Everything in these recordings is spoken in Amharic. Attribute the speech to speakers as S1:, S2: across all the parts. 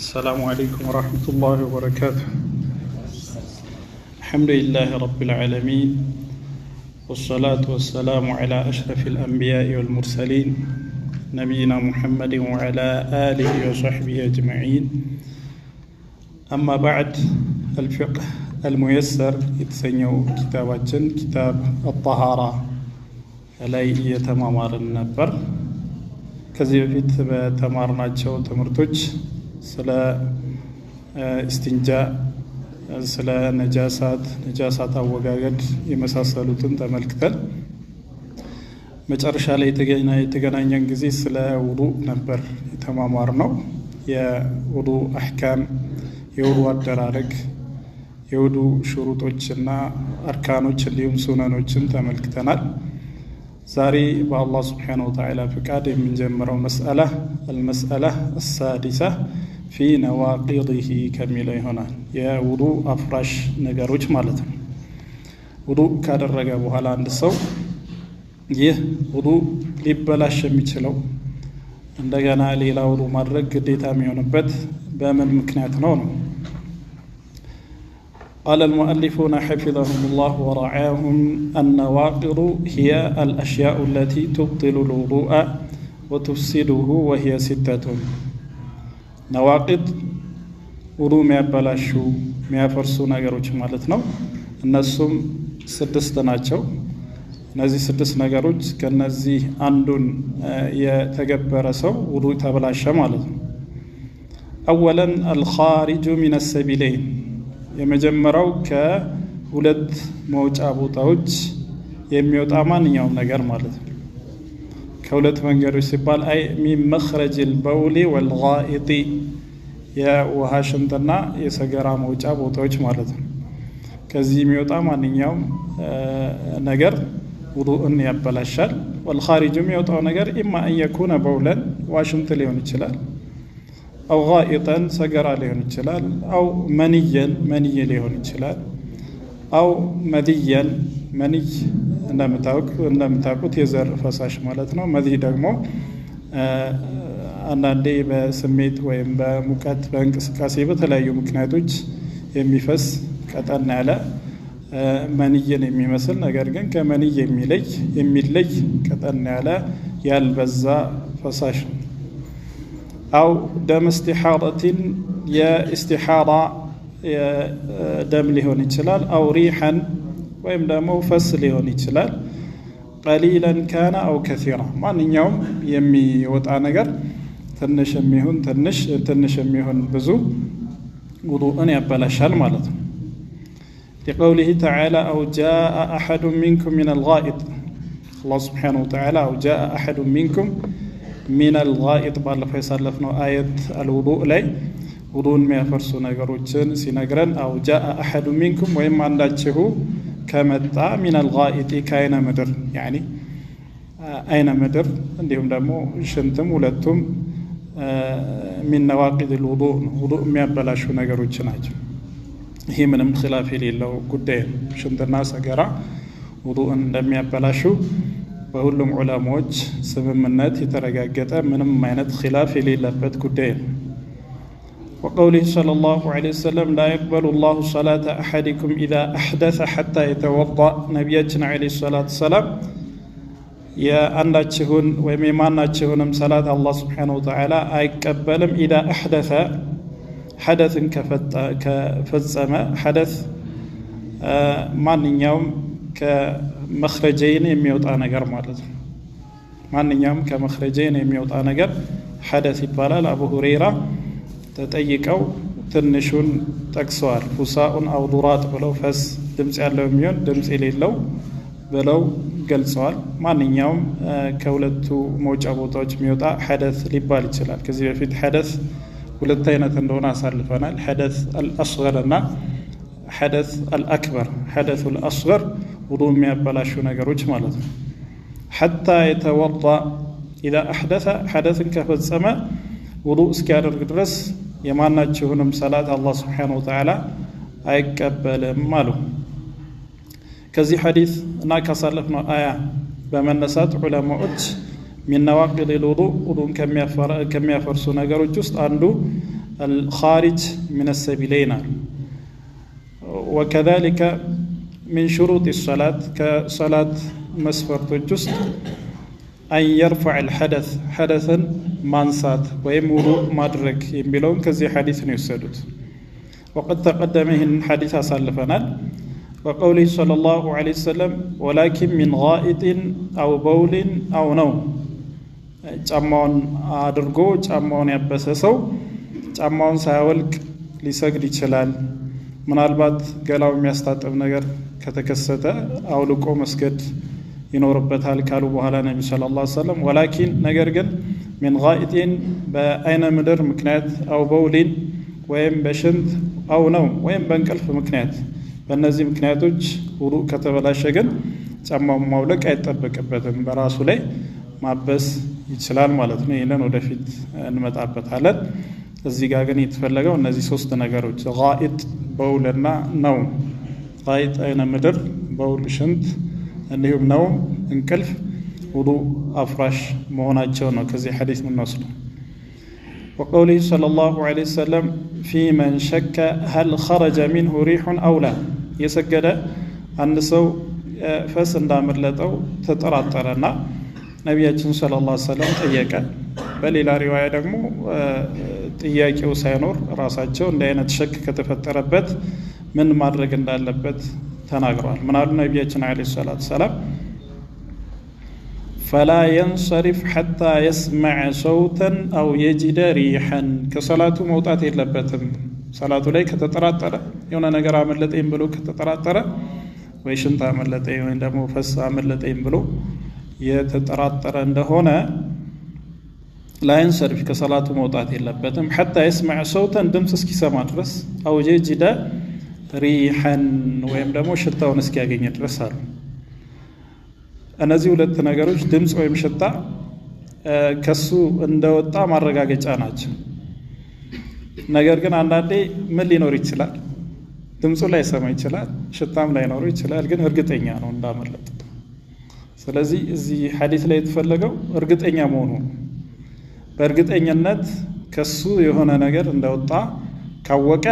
S1: السلام عليكم ورحمة الله وبركاته. الحمد لله رب العالمين، والصلاة والسلام على أشرف الأنبياء والمرسلين نبينا محمد وعلى آله وصحبه أجمعين. أما بعد، الفقه الميسر يتسنيو كتاباتنا كتاب الطهارة ላይ የተማማርን ነበር። ከዚህ በፊት በተማርናቸው ትምህርቶች ስለ ኢስቲንጃ፣ ስለ ነጃሳት አወጋገድ የመሳሰሉትን ተመልክተን መጨረሻ ላይ የተገናኘን ጊዜ ስለ ውዱእ ነበር የተማማርነው። የውዱእ አህካም፣ የውዱእ አደራረግ፣ የውዱእ ሹሩጦችና አርካኖች እንዲሁም ሱነኖችን ተመልክተናል። ዛሬ በአላህ ስብሓነሁ ወተዓላ ፍቃድ የምንጀምረው አልመስአላ አሳዲሳ ፊ ነዋቂዲሂ ከሚለው ይሆናል። የውዱእ አፍራሽ ነገሮች ማለት ነው። ውዱእ ካደረገ በኋላ አንድ ሰው ይህ ውዱእ ሊበላሽ የሚችለው እንደገና ሌላ ውዱእ ማድረግ ግዴታ የሚሆንበት በምን ምክንያት ነው? قال المؤلفون حفظهم الله ورعاهم: النواقض هي الأشياء التي تبطل الوضوء وتفسده وهي 6. نواقض ውዱእ የሚያበላሹ የሚያፈርሱ ነገሮች ማለት ነው። እነሱም 6 ናቸው። እነዚህ 6 ነገሮች ከነዚህ አንዱን የተገበረ ሰው ውዱእ ተበላሸ ማለት ነው። أولا الخارج من السبيلين، የመጀመሪያው ከሁለት መውጫ ቦታዎች የሚወጣ ማንኛውም ነገር ማለት ነው። ከሁለት መንገዶች ሲባል አይ ሚን መኽረጅ البول والغائط፣ የውሃ ሽንትና የሰገራ መውጫ ቦታዎች ማለት ነው። ከዚህ የሚወጣ ማንኛውም ነገር ውዱእን ያበላሻል። والخارج የሚወጣው ነገር إما أن يكون بولا ዋሽንት ሊሆን ይችላል፣ أو غائطا سجرا ليهون ይችላል، أو منيا مني ليهون ይችላል، أو مذيا مني እንደምታውቁት የዘር ፈሳሽ ማለት ነው። መዚህ ደግሞ አንዳንዴ በስሜት ወይም በሙቀት በእንቅስቃሴ በተለያዩ ምክንያቶች የሚፈስ ቀጠን ያለ መንይን የሚመስል ነገር ግን ከመንይ የሚለይ ቀጠን ያለ ያልበዛ ፈሳሽ ነው። أو دم استحاضة ياستحاضة دم لهون يتشلال، أو ريحا ويم دمو فس لهون يتشلال، قليلا كان أو كثيرا، ما نيوم يمي وطع نجر تنش يميهن بزو وضوءن يبلاشال مالت. لقوله تعالى: أو جاء أحد منكم من الغائط، الله سبحانه وتعالى أو جاء أحد منكم من الغائط ባለፈው ያሳለፍነው አየት አልውዱእ ላይ ውዱእን የሚያፈርሱ ነገሮችን ሲነግረን أو جاء أحد منكم ወይም አንዳችሁ ከመጣ من الغائط ከአይነ ምድር يعني አይነ ምድር እንዲሁም ደግሞ ሽንትም ሁለቱም من نواقض الوضوء ውዱእ የሚያበላሹ ነገሮች ናቸው። ይሄ ምንም ኺላፍ የሌለው ጉዳይ ነው። ሽንትና ሰገራ ውዱእን እንደሚያበላሹ በሁሉም ዑለማዎች ስምምነት የተረጋገጠ ምንም አይነት ኺላፍ የሌለበት ጉዳይ ነው። وقوله صلى الله عليه وسلم: لا يقبل الله صلاة أحدكم إذا أحدث حتى يتوضأ، ነቢያችን عليه الصلاة والسلام የአንዳችሁን ወይም የማናችሁንም ሰላት አላህ Subhanahu Wa Ta'ala አይቀበልም إذا أحدث ሐደስን ከፈጸመ ሐደስ ማንኛውም ከመኽረጀይን የሚወጣ ነገር ማለት ነው። ማንኛውም ከመኽረጀይን የሚወጣ ነገር ሐደስ ይባላል። አቡ ሁረይራ ተጠይቀው ትንሹን ጠቅሰዋል። ፉሳኡን አው ዱራት ብለው ፈስ ድምጽ ያለው የሚሆን ድምጽ የሌለው ብለው ገልጸዋል። ማንኛውም ከሁለቱ መውጫ ቦታዎች የሚወጣ ሐደስ ሊባል ይችላል። ከዚህ በፊት ሐደስ ሁለት አይነት እንደሆነ አሳልፈናል። ሐደስ አልአስገር እና ሐደስ አልአክበር። ሐደስ አልአስገር ውዱእ የሚያበላሹ ነገሮች ማለት ነው። ሐታ የተወዳ ኢዛ አሕደሰ ሐደስን ከፈጸመ ውዱእ እስኪያደርግ ድረስ የማናችሁንም ሰላት አላህ Subhanahu Wa Ta'ala አይቀበልም አሉ። ከዚህ ሐዲስ እና ካሳለፍነው አያ በመነሳት ዑለማዎች ሚን ነዋቂድ الوضوء ውዱእን ከሚያፈርሱ ነገሮች ውስጥ አንዱ الخارج من السبيلين. وكذلك من شروط الصلاة كصلاة مسفرت الجسد أن يرفع الحدث حدثا مانسات ويمر مدرك يمبلون كزي حديث يسدد. وقد تقدم حديث أسلفنا وقوله صلى الله عليه وسلم ولكن من غائط أو بول أو نوم. ጫማውን አድርጎ ጫማውን ያበሰ ሰው ጫማውን ሳያወልቅ ሊሰግድ ይችላል። ምናልባት ገላው የሚያስታጥብ ነገር ከተከሰተ አውልቆ መስገድ ይኖርበታል ካሉ በኋላ ነብዩ ሰለላሁ ዐለይሂ ወሰለም ወላኪን ነገር ግን من غائط በአይነ ምድር ምክንያት አው በውሊን ወይም በሽንት አው ነው ወይም በእንቅልፍ ምክንያት በእነዚህ ምክንያቶች ውዱእ ከተበላሸ ግን ጫማውን ማውለቅ አይጠበቅበትም፣ በራሱ ላይ ማበስ ይችላል ማለት ነው። ይሄንን ወደፊት እንመጣበታለን። እዚህ ጋር ግን የተፈለገው እነዚህ ሶስት ነገሮች ጋኢጥ በውልና ነው። ጋኢጥ አይነ ምድር፣ በውል ሽንት፣ እንዲሁም ነው እንቅልፍ ውዱእ አፍራሽ መሆናቸው ነው ከዚህ ሐዲስ የምንወስደው። وقوله صلى الله عليه وسلم في من شك هل خرج منه ريح أو لا يسجد አንድ ሰው ፈስ እንዳመለጠው ተጠራጠረና ነቢያችን ሰለላሁ ዐለይሂ ወሰለም ጠየቀ። በሌላ ሪዋያ ደግሞ ጥያቄው ሳይኖር ራሳቸው እንደ አይነት ሸክ ከተፈጠረበት ምን ማድረግ እንዳለበት ተናግረዋል። ምናሉ ነቢያችን አለይሂ ሰላቱ ሰላም فلا ينصرف حتى يسمع صوتا أو يجد ريحا كصلاة موطات የለበትም። ሰላቱ ላይ ከተጠራጠረ የሆነ ነገር አመለጠኝ ብሎ ከተጠራጠረ ወይ ሽንት አመለጠኝ ወይ ደግሞ ፈስ አመለጠኝ ብሎ የተጠራጠረ እንደሆነ ላይንሰርፍ ከሰላቱ መውጣት የለበትም حتى يسمع صوتا ድምጽ እስኪሰማ ድረስ أو يجد ريحا ወይም ደግሞ ሽታውን እስኪያገኝ ድረስ አሉ። እነዚህ ሁለት ነገሮች ድምጽ ወይም ሽታ ከሱ እንደወጣ ማረጋገጫ ናቸው። ነገር ግን አንዳንዴ ምን ሊኖር ይችላል? ድምጹ ላይ ሰማ ይችላል፣ ሽታም ላይ ኖር ይችላል፣ ግን እርግጠኛ ነው እንዳመለጠ። ስለዚህ እዚህ ሐዲስ ላይ የተፈለገው እርግጠኛ መሆኑ ነው። በእርግጠኝነት ከሱ የሆነ ነገር እንደወጣ ካወቀ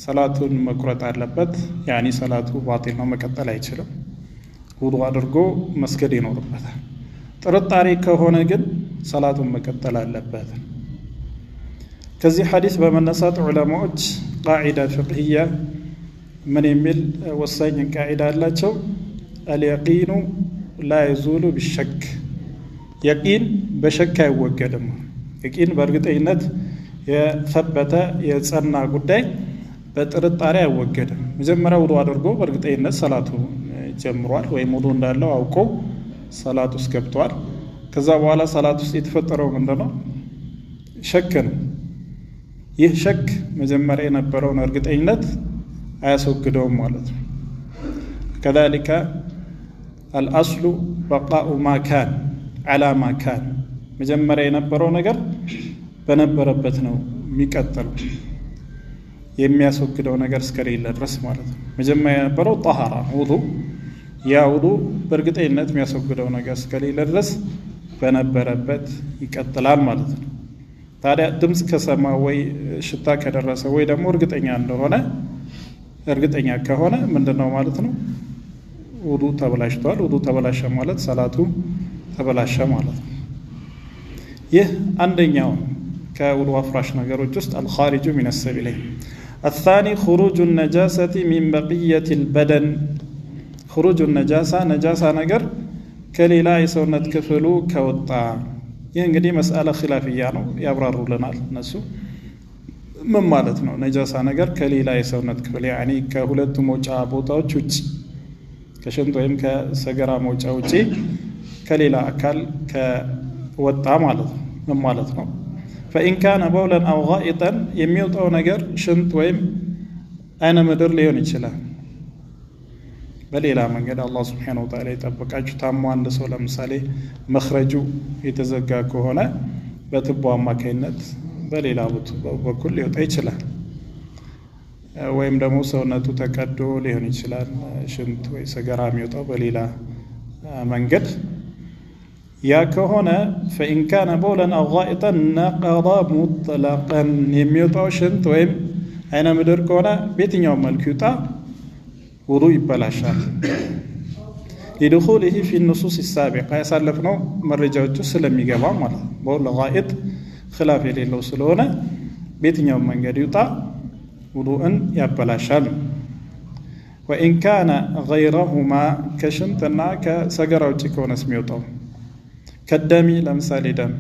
S1: ሰላቱን መቁረጥ አለበት። ያኒ ሰላቱ ባጢል ነው፣ መቀጠል አይችልም። ውዱእ አድርጎ መስገድ ይኖርበታል። ጥርጣሬ ከሆነ ግን ሰላቱን መቀጠል አለበት። ከዚህ ሐዲስ በመነሳት ዑለማዎች ቃዒዳ ፍቅህያ ምን የሚል ወሳኝ ቃዒዳ አላቸው። አልየቂኑ ላ የዙሉ ቢሸክ፣ የቂን በሸክ አይወገድም። የቂን በእርግጠኝነት የተበተ የጸና ጉዳይ በጥርጣሬ አይወገድም። መጀመሪያ ውዱእ አድርጎ በእርግጠኝነት ሰላቱ ጀምሯል ወይም ውዱእ እንዳለው አውቆ ሰላት ውስጥ ገብቷል። ከዛ በኋላ ሰላት ውስጥ የተፈጠረው ምንድነው? ሸክ ነው። ይህ ሸክ መጀመሪያ የነበረውን እርግጠኝነት አያስወግደውም ማለት ነው። ከذلك الأصل بقاء ما كان على ما كان መጀመሪያ የነበረው ነገር በነበረበት ነው የሚቀጥለው፣ የሚያስወግደው ነገር እስከሌለ ድረስ ማለት ነው። መጀመሪያ የነበረው ጣሃራ ውዱእ፣ ያ ውዱእ በእርግጠኝነት የሚያስወግደው ነገር እስከሌለ ድረስ በነበረበት ይቀጥላል ማለት ነው። ታዲያ ድምጽ ከሰማ ወይ ሽታ ከደረሰ ወይ ደግሞ እርግጠኛ ከሆነ ምንድነው ማለት ነው? ውዱእ ተበላሽቷል። ውዱእ ተበላሸ ማለት ሰላቱ ተበላሸ ማለት ነው። ይህ አንደኛው ከውዱእ አፍራሽ ነገሮች ውስጥ الخارج من السبيلين። الثاني خروج النجاسة من بقية البدن. خروج النجاسة ነጃሳ ነገር ከሌላ የሰውነት ክፍሉ ከወጣ። ይህ እንግዲህ መስአለ ኺላፍያ ነው፣ ያብራሩልናል እነሱ። ምን ማለት ነው ነጃሳ ነገር ከሌላ የሰውነት ክፍል? ያኒ ከሁለቱ መውጫ ቦታዎች ውጪ፣ ከሽንት ወይም ከሰገራ መውጫ ውጪ ከሌላ አካል ከወጣ ማለት ነው። ምን ማለት ነው? فإن كان بولا أو غائطا የሚወጣው ነገር ሽንት ወይም አይነ ምድር ሊሆን ይችላል። በሌላ መንገድ አላህ Subhanahu Wa Ta'ala ይጠብቃችሁ። ታሞ አንድ ሰው ለምሳሌ መኽረጁ የተዘጋ ከሆነ በትቦ አማካይነት በሌላ በኩል ሊወጣ ይችላል። ወይም ደግሞ ሰውነቱ ተቀዶ ሊሆን ይችላል ሽንት ወይ ሰገራ የሚወጣው በሌላ መንገድ። ያ ከሆነ فإن كان بولا أو غائطا نقض مطلقا የሚወጣው ሽንት ወይም አይነ ምድር ከሆነ በየትኛውም መልኩ ይውጣ ውዱእ ይበላሻል። لدخوله في النصوص السابقة ያሳለፍነው መረጃዎቹ ስለሚገባ ማለት ነው። በውል غائط خلاف የሌለው ስለሆነ በየትኛውም መንገድ ይውጣ ውዱእን ያበላሻል። وإن كان غيرهما كشنتنا كسجرة وتكون اسميوتو كالدمي لمثال دم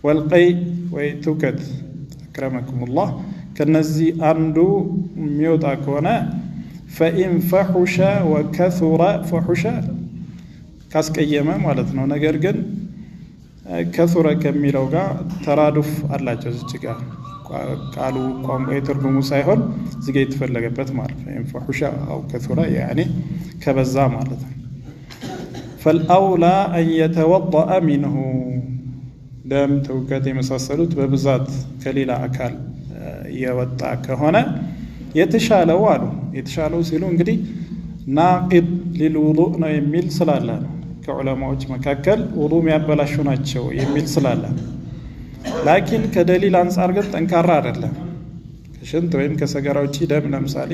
S1: والقي ويتوكد أكرمكم الله كالنزي أندو ميوتا كونا فإن فحش وكثر فحش كاسك أيما مالتنا ونقرقن كثر كميلوغا ترادف الله جزجيغا قالوا قام يترجموا سايهون زي يتفلقበት ማለት ነው فحش أو كثر يعني كبزا ማለት ነው فالأولى أن يتوضأ منه دم توكات የመሳሰሉት በብዛት ከሌላ አካል የወጣ ከሆነ የተሻለው አሉ የተሻለው ሲሉ እንግዲህ ናቂድ للوضوء ነው የሚል ስላለ ነው ከዑለማዎች መካከል ውዱእ የሚያበላሹ ናቸው የሚል ስላለ ላኪን ከደሊል አንፃር ግን ጠንካራ አይደለም። ከሽንት ወይም ከሰገራ ውጪ ደም ለምሳሌ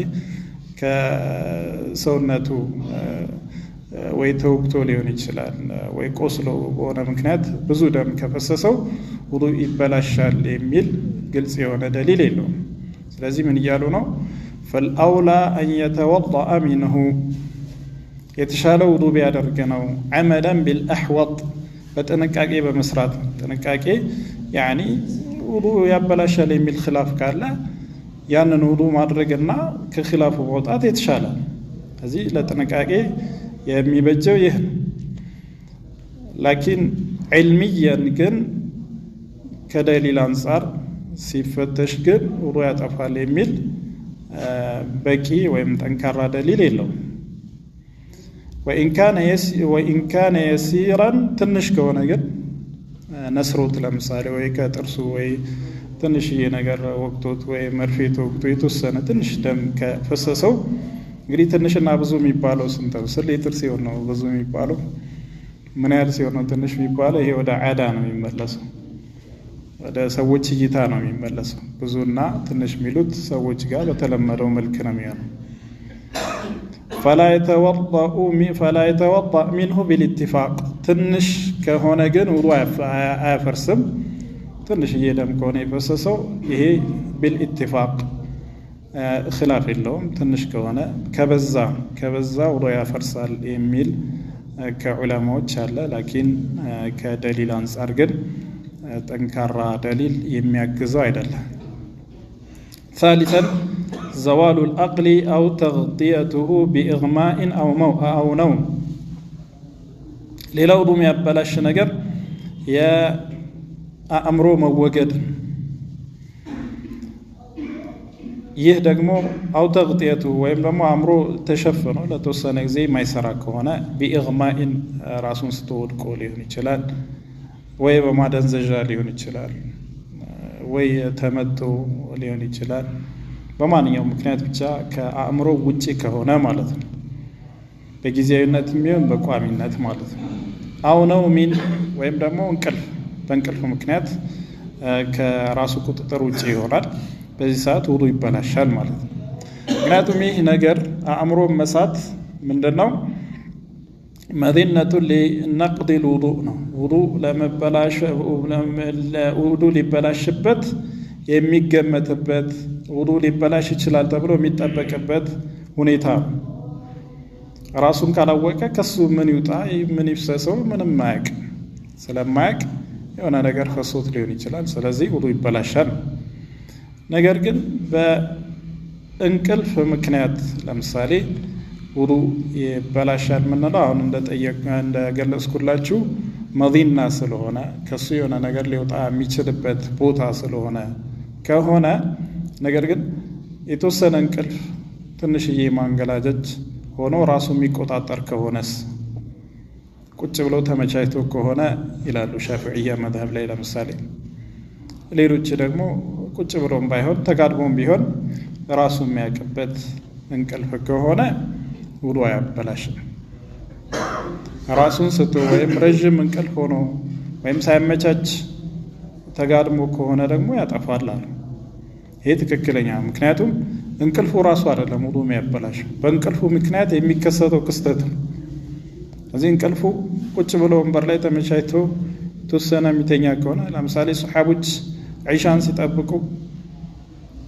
S1: ከሰውነቱ ወይ ተወግቶ ሊሆን ይችላል ወይ ቆስሎ በሆነ ምክንያት ብዙ ደም ከፈሰሰው ውዱእ ይበላሻል የሚል ግልጽ የሆነ ደሊል የለውም። ስለዚህ ምን እያሉ ነው? فالأولى أن يتوضأ منه የተሻለው ውዱእ ቢያደርግ ነው عملا بالأحوط በጥንቃቄ በመስራት ጥንቃቄ ያኒ ውዱእ ያበላሻል የሚል ኺላፍ ካለ ያንን ውዱእ ማድረግና ከኺላፉ መውጣት የተሻለ እዚህ ለጥንቃቄ የሚበጀው ይህ ላኪን ዒልሚያን ግን ከደሊል አንፃር ሲፈተሽ ግን ውዱእ ያጠፋል የሚል በቂ ወይም ጠንካራ ደሊል የለውም። وإن كان يسيرا ትንሽ ከሆነ ግን ነስሮት ለምሳሌ ወይ ከጥርሱ ወይ ትንሽዬ ነገር ወቅቶት ወይ መርፌት ወቅቶ የተወሰነ ትንሽ ደም ከፈሰሰው እንግዲህ ትንሽና ብዙ የሚባለው ስንት ነው? 10 ሊትር ሲሆን ነው ብዙ የሚባለው? ምን ያህል ሲሆን ነው ትንሽ የሚባለው? ይሄ ወደ ዓዳ ነው የሚመለሰው፣ ወደ ሰዎች እይታ ነው የሚመለሰው። ብዙና ትንሽ የሚሉት ሰዎች ጋር በተለመደው መልክ ነው የሚሆነው። فلا يتوضأ منه بالاتفاق ትንሽ ከሆነ ግን ውዱእ አያፈርስም። ትንሽዬ ደም ከሆነ የፈሰሰው ይሄ بالاتفاق ኺላፍ የለውም። ትንሽ ከሆነ ከበዛ ውዱእ ያፈርሳል የሚል ከዑለማዎች አለ። ላኪን ከደሊል አንፃር ግን ጠንካራ ደሊል የሚያግዘው አይደለም። ثالثا زوال العقل أو تغطيته بإغماء أو نوم ሌላው ውዱእ የሚያበላሽ ነገር የአእምሮ መወገድ ይህ ደግሞ አው ተግጢየቱ ወይም ደግሞ አእምሮ ተሸፍኖ ለተወሰነ ጊዜ የማይሰራ ከሆነ ቢኢግማኢን ራሱን ስቶ ወድቆ ሊሆን ይችላል ወይ በማደንዘዣ ሊሆን ይችላል ወይ ተመቶ ሊሆን ይችላል። በማንኛውም ምክንያት ብቻ ከአእምሮ ውጪ ከሆነ ማለት ነው በጊዜያዊነትም ይሁን በቋሚነት ማለት ነው። አው ነው ሚን ወይም ደግሞ በእንቅልፍ ምክንያት ከራሱ ቁጥጥር ውጪ ይሆናል። በዚህ ሰዓት ውዱእ ይበላሻል ማለት ነው። ምክንያቱም ይህ ነገር አእምሮ መሳት ምንድነው? መዲነቱ ለነቅድ الوضوء ነው። ውዱእ ሊበላሽበት የሚገመትበት ውዱእ ሊበላሽ ይችላል ተብሎ የሚጠበቅበት ሁኔታ ራሱን ካላወቀ ከሱ ምን ይውጣ ምን ይፍሰሰው ምንም ማያቅ ስለማያቅ የሆነ ነገር ፈሶት ሊሆን ይችላል። ስለዚህ ውዱእ ይበላሻል። ነገር ግን በእንቅልፍ ምክንያት ለምሳሌ ውዱእ ይበላሻል ምንለው አሁን እንደገለጽኩላችሁ መዲና ስለሆነ ከሱ የሆነ ነገር ሊወጣ የሚችልበት ቦታ ስለሆነ ከሆነ ነገር ግን የተወሰነ እንቅልፍ ትንሽዬ ማንገላጀት ሆኖ ራሱ የሚቆጣጠር ከሆነስ ቁጭ ብሎ ተመቻችቶ ከሆነ ይላሉ ሻፊዒያ መዝሀብ ላይ ለምሳሌ። ሌሎች ደግሞ ቁጭ ብሎም ባይሆን ተጋድሞም ቢሆን ራሱ የሚያውቅበት እንቅልፍ ከሆነ ውዱእ አያበላሽም። ራሱን ስቶ ወይም ረጅም እንቅልፍ ሆኖ ወይም ሳይመቻች ተጋድሞ ከሆነ ደግሞ ያጠፋል አሉ። ይሄ ትክክለኛ ምክንያቱም እንቅልፉ ራሱ አይደለም ውዱእ የሚያበላሸው በእንቅልፉ ምክንያት የሚከሰተው ክስተት ነው። እዚህ እንቅልፉ ቁጭ ብሎ ወንበር ላይ ተመቻችቶ ተወሰነ የሚተኛ ከሆነ ለምሳሌ ሱሐቦች ዒሻን ሲጠብቁ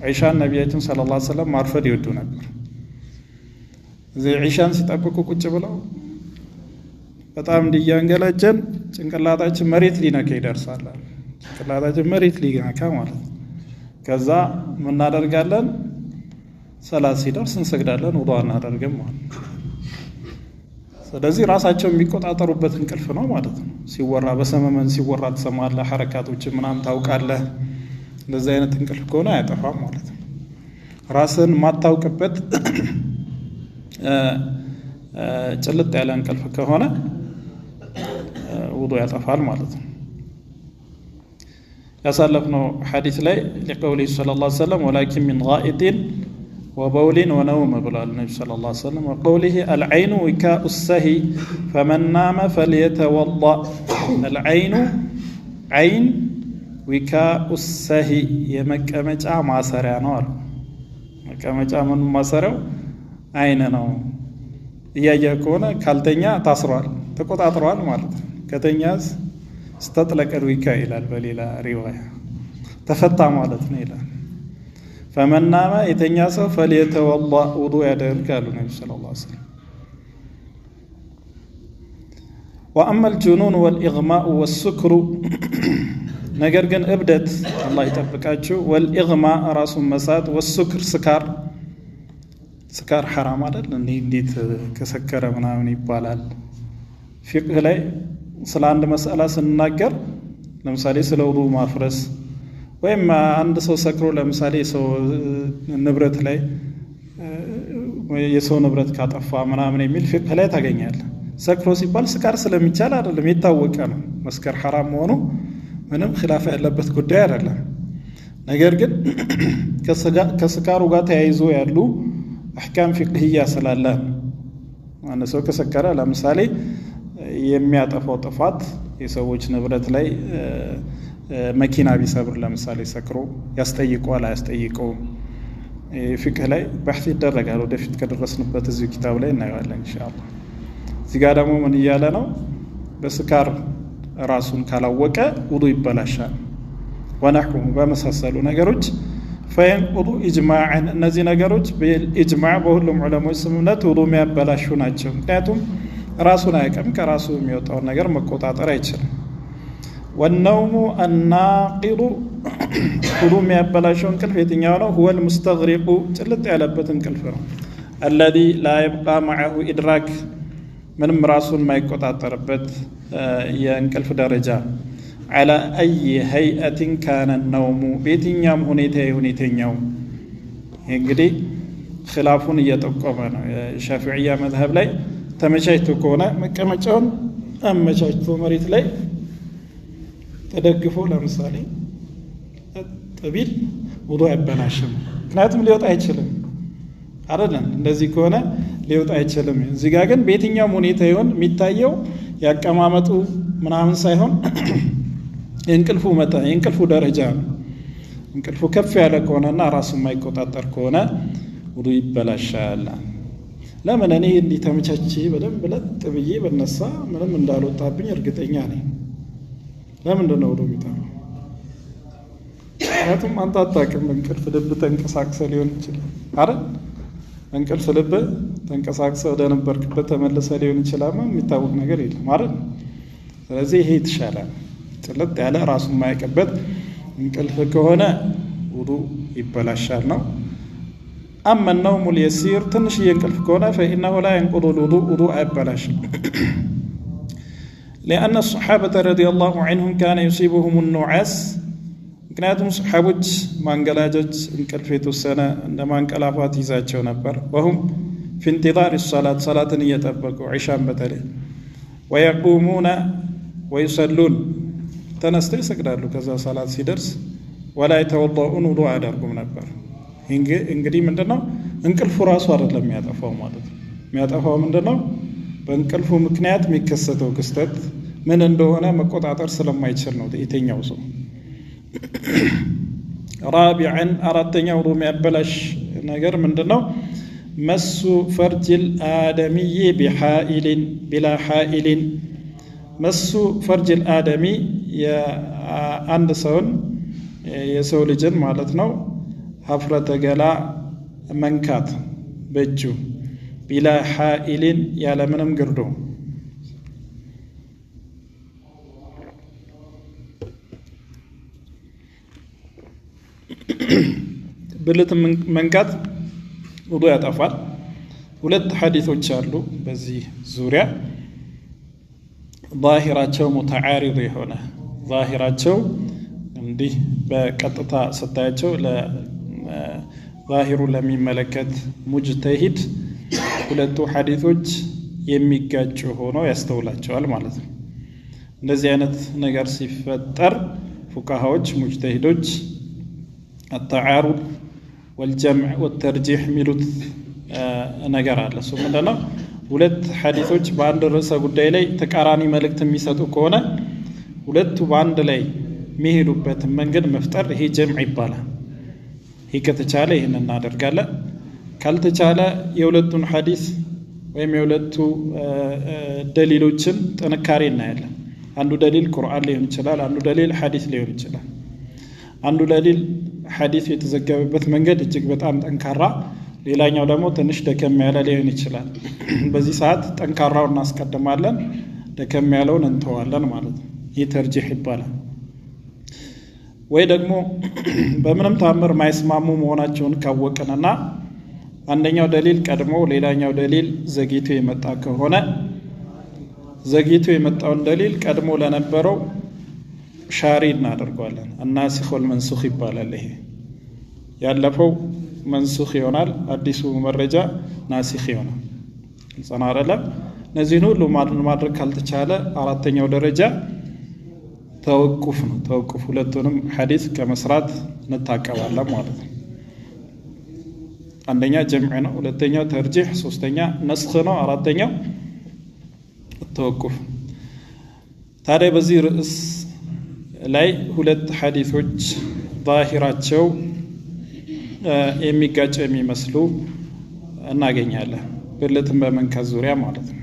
S1: ዒሻን ነቢያችን ሰለላሁ ዐለይሂ ወሰለም ማርፈድ ይወዱ ነበር። እዚህ ዒሻን ሲጠብቁ ቁጭ ብለው በጣም እንዲያንገላጀን ጭንቅላታችን መሬት ሊነካ ይደርሳል። ጭንቅላታችን መሬት ሊነካ ማለት ነው። ከዛ ምን እናደርጋለን? ሰላት ሲደርስ እንሰግዳለን፣ ውዱእ እናደርግም ማለት ነው። ስለዚህ ራሳቸው የሚቆጣጠሩበት እንቅልፍ ነው ማለት ነው። ሲወራ በሰመመን ሲወራ ትሰማለህ፣ ሐረካቶችን ምናምን ታውቃለህ። እንደዚህ አይነት እንቅልፍ ከሆነ አያጠፋም ማለት ነው። ራስን ማታውቅበት ጭልጥ ያለ እንቅልፍ ከሆነ ውዱእ ያጠፋል ማለት ነው። ያሳለፍነው ሐዲስ ላይ ለቀውሊ ሰለላሁ ዐለይሂ ወሰለም ወላኪን ሚን ጋኢጢን ወበውሊን ወነውም ብሏል ነቢ ሰለላሁ ዐለይሂ ወሰለም። ወቀውሊሂ አልዐይኑ ዊካኡ ሰሂ ፈመን ናመ ፈልየተወضእ። አልዐይኑ ዐይን ዊካኡ ሰሂ የመቀመጫ ማሰሪያ ነው አሉ። መቀመጫ ምን ማሰሪያው አይን ነው። እያየ ከሆነ ካልተኛ ታስሯል፣ ተቆጣጥሯል ማለት ነው። ከተኛስ ስተጥለቀል ዊካ ይላል በሌላ ሪዋያ ተፈታ ማለት ነው ይላል። ፈመን ናመ የተኛ ሰው ፈልየተወضእ ውዱእ ያደርግ አሉ ነቢ ሰለላሁ ዐለይሂ ወሰለም። ወአማ አልጁኑን ወልኢግማኡ ወስክሩ ነገር ግን እብደት አላህ ይጠብቃችሁ፣ ወልኢግማእ ራሱን መሳት፣ ወስክር ስካር ሐራም አይደል? እንዴት ከሰከረ ምናምን ይባላል። ፊቅህ ላይ ስለ አንድ መስአላ ስንናገር ለምሳሌ ስለ ውዱእ ማፍረስ ወይም አንድ ሰው ሰክሮ ለምሳሌ የሰው ንብረት ላይ የሰው ንብረት ካጠፋ ምናምን የሚል ፊቅህ ላይ ታገኛለህ። ሰክሮ ሲባል ስካር ስለሚቻል አይደለም፣ የታወቀ ነው። መስከር ሐራም መሆኑ ምንም ኺላፍ ያለበት ጉዳይ አይደለም። ነገር ግን ከስካሩ ጋር ተያይዞ ያሉ አህካም ፊቅህያ ስላለ አንድ ሰው ከሰከረ ለምሳሌ የሚያጠፋው ጥፋት የሰዎች ንብረት ላይ መኪና ቢሰብር ለምሳሌ ሰክሮ ያስጠይቀዋል አያስጠይቀውም? ፊቅህ ላይ በሕት ይደረጋል። ወደፊት ከደረስንበት እዚሁ ኪታብ ላይ እናየዋለን ኢንሻአላህ። እዚህ ጋር ደግሞ ምን እያለ ነው? በስካር ራሱን ካላወቀ ውዱእ ይበላሻል። ወነሕው በመሳሰሉ ነገሮች ፈየንቁዱ ኢጅማዕን እነዚህ ነገሮች በኢጅማዕ በሁሉም ዑለሞች ስምምነት ውዱእ የሚያበላሹ ናቸው። ምክንያቱም ራሱን አያውቅም፣ ከራሱ የሚወጣውን ነገር መቆጣጠር አይችልም። ወነውሙ አናቂዱ ውዱእ የሚያበላሸው እንቅልፍ የትኛው ነው? ሁወል ሙስተግሪቁ ጭልጥ ያለበት እንቅልፍ ነው። አለዚ ላ የብቃ መዐሁ ኢድራክ ምንም ራሱን የማይቆጣጠርበት የእንቅልፍ ደረጃ ዐላ አይ ሀይአትን ካነ ነውሙ በየትኛውም ሁኔታ ሁኔተኛው። ይህ እንግዲህ ኺላፉን እየጠቆመ ነው። የሻፊዕያ መዝሀብ ላይ ተመቻችቶ ከሆነ መቀመጫውን አመቻችቶ መሬት ላይ ተደግፎ ለምሳሌ ጠቢል ውዱእ አይበላሽም። ምክንያቱም ሊወጣ አይችልም አይደለም። እንደዚህ ከሆነ ሊወጣ አይችልም። እዚህ ጋር ግን በየትኛውም ሁኔታ ይሆን የሚታየው ያቀማመጡ ምናምን ሳይሆን የእንቅልፉ መጠን የእንቅልፉ ደረጃ ነው። እንቅልፉ ከፍ ያለ ከሆነና ራሱን የማይቆጣጠር ከሆነ ውዱእ ይበላሻል። ለምን እኔ እንዲህ ተመቻቼ በደንብ ለጥ ብዬ በነሳ ምንም እንዳልወጣብኝ እርግጠኛ ነኝ። ለምንድን ነው ውዱእ የሚጠፋው? ምክንያቱም አንተ አታውቅም። እንቅልፍ ልብ ተንቀሳቅሰ ሊሆን ይችላል አይደል? እንቅልፍ ልብ ተንቀሳቅሰ ወደ ነበርክበት ተመልሰ ሊሆን ይችላል። የሚታወቅ ነገር የለም አይደል? ስለዚህ ይሄ የተሻለ ጭልጥ ያለ ራሱ የማያውቅበት እንቅልፍ ከሆነ ውዱእ ይበላሻል ነው። አማ النوم اليسير ትንሽዬ እንቅልፍ ከሆነ فإنه لا ينقض الوضوء ውዱእ አይበላሽም። لأن الصحابة رضي الله عنهم كان يصيبهم النعاس ምክንያቱም ሰሓቦች ማንገላጀት እንቅልፍ የተወሰነ እንደ ማንቀላፋት ይዛቸው ነበር። ወሁም في انتظار الصلاة ሰላትን እየጠበቁ ዒሻን በተለይ ويقومون ويصلون ተነስተው ይሰግዳሉ። ከዛ ሰላት ሲደርስ ولا يتوضؤون ውዱእ አያደርጉም ነበር። እንግዲህ ምንድነው እንቅልፉ ራሱ አይደለም የሚያጠፋው ማለት ነው። የሚያጠፋው ምንድነው? በእንቅልፉ ምክንያት የሚከሰተው ክስተት ምን እንደሆነ መቆጣጠር ስለማይችል ነው የተኛው ሰው። ራቢዐን አራተኛው ውዱእ የሚያበላሽ ነገር ምንድነው? መሱ ፈርጅል አደሚይ ቢሐኢልን ቢላ ሐኢልን። መሱ ፈርጅል አደሚ የአንድ ሰውን የሰው ልጅን ማለት ነው ሀፍረተ ገላ መንካት በእጁ ቢላ ሐኢልን ያለምንም ግርዶ ብልት መንካት ውዱእ ያጠፋል። ሁለት ሐዲሶች አሉ በዚህ ዙሪያ ዛሂራቸው ሙተዓሪድ የሆነ ዛሂራቸው እንዲህ በቀጥታ ስታያቸው ዛሂሩ ለሚመለከት ሙጅተሂድ ሁለቱ ሐዲሶች የሚጋጩ ሆነው ያስተውላቸዋል ማለት ነው። እንደዚህ አይነት ነገር ሲፈጠር ፉቃሃዎች ሙጅተሂዶች التعارض والجمع والترجيح ሚሉት ነገር አለ። እሱ ምንድነው? ሁለት ሐዲሶች በአንድ ርዕሰ ጉዳይ ላይ ተቃራኒ መልእክት የሚሰጡ ከሆነ ሁለቱ በአንድ ላይ የሚሄዱበት መንገድ መፍጠር ይሄ ጀምዕ ይባላል። ይሄ ከተቻለ ይሄን እናደርጋለን። ካልተቻለ የሁለቱን ሐዲስ ወይም የሁለቱ ደሊሎችን ጥንካሬ እናያለን። አንዱ ደሊል ቁርአን ሊሆን ይችላል፣ አንዱ ደሊል ሐዲስ ሊሆን ይችላል። አንዱ ደሊል ሐዲስ የተዘገበበት መንገድ እጅግ በጣም ጠንካራ፣ ሌላኛው ደግሞ ትንሽ ደከም ያለ ሊሆን ይችላል። በዚህ ሰዓት ጠንካራውን እናስቀድማለን፣ ደከም ያለውን እንተዋለን ማለት ነው። ይህ ተርጂህ ይባላል። ወይ ደግሞ በምንም ታምር ማይስማሙ መሆናቸውን ካወቅንና አንደኛው ደሊል ቀድሞ ሌላኛው ደሊል ዘግይቶ የመጣ ከሆነ ዘግይቶ የመጣውን ደሊል ቀድሞ ለነበረው ሻሪ እናደርገዋለን። الناسخ والمنسوخ ይባላል። ይሄ ያለፈው መንሱኽ ይሆናል፣ አዲሱ መረጃ ናሲኽ ይሆናል። ግልጽ አይደለም? እነዚህን ሁሉ ማድረግ ካልተቻለ አራተኛው ደረጃ ተወቁፍ ነው። ተወቁፍ ሁለቱንም ሐዲስ ከመስራት እንታቀባለን ማለት ነው። አንደኛ ጀምዕ ነው፣ ሁለተኛው ተርጂህ፣ ሶስተኛ ነስኽ ነው፣ አራተኛው ተወቁፍ። ታዲያ በዚህ ርዕስ ላይ ሁለት ሐዲሶች ዛሂራቸው የሚጋጭ የሚመስሉ እናገኛለን፣ ብልትን በመንካት ዙሪያ ማለት ነው።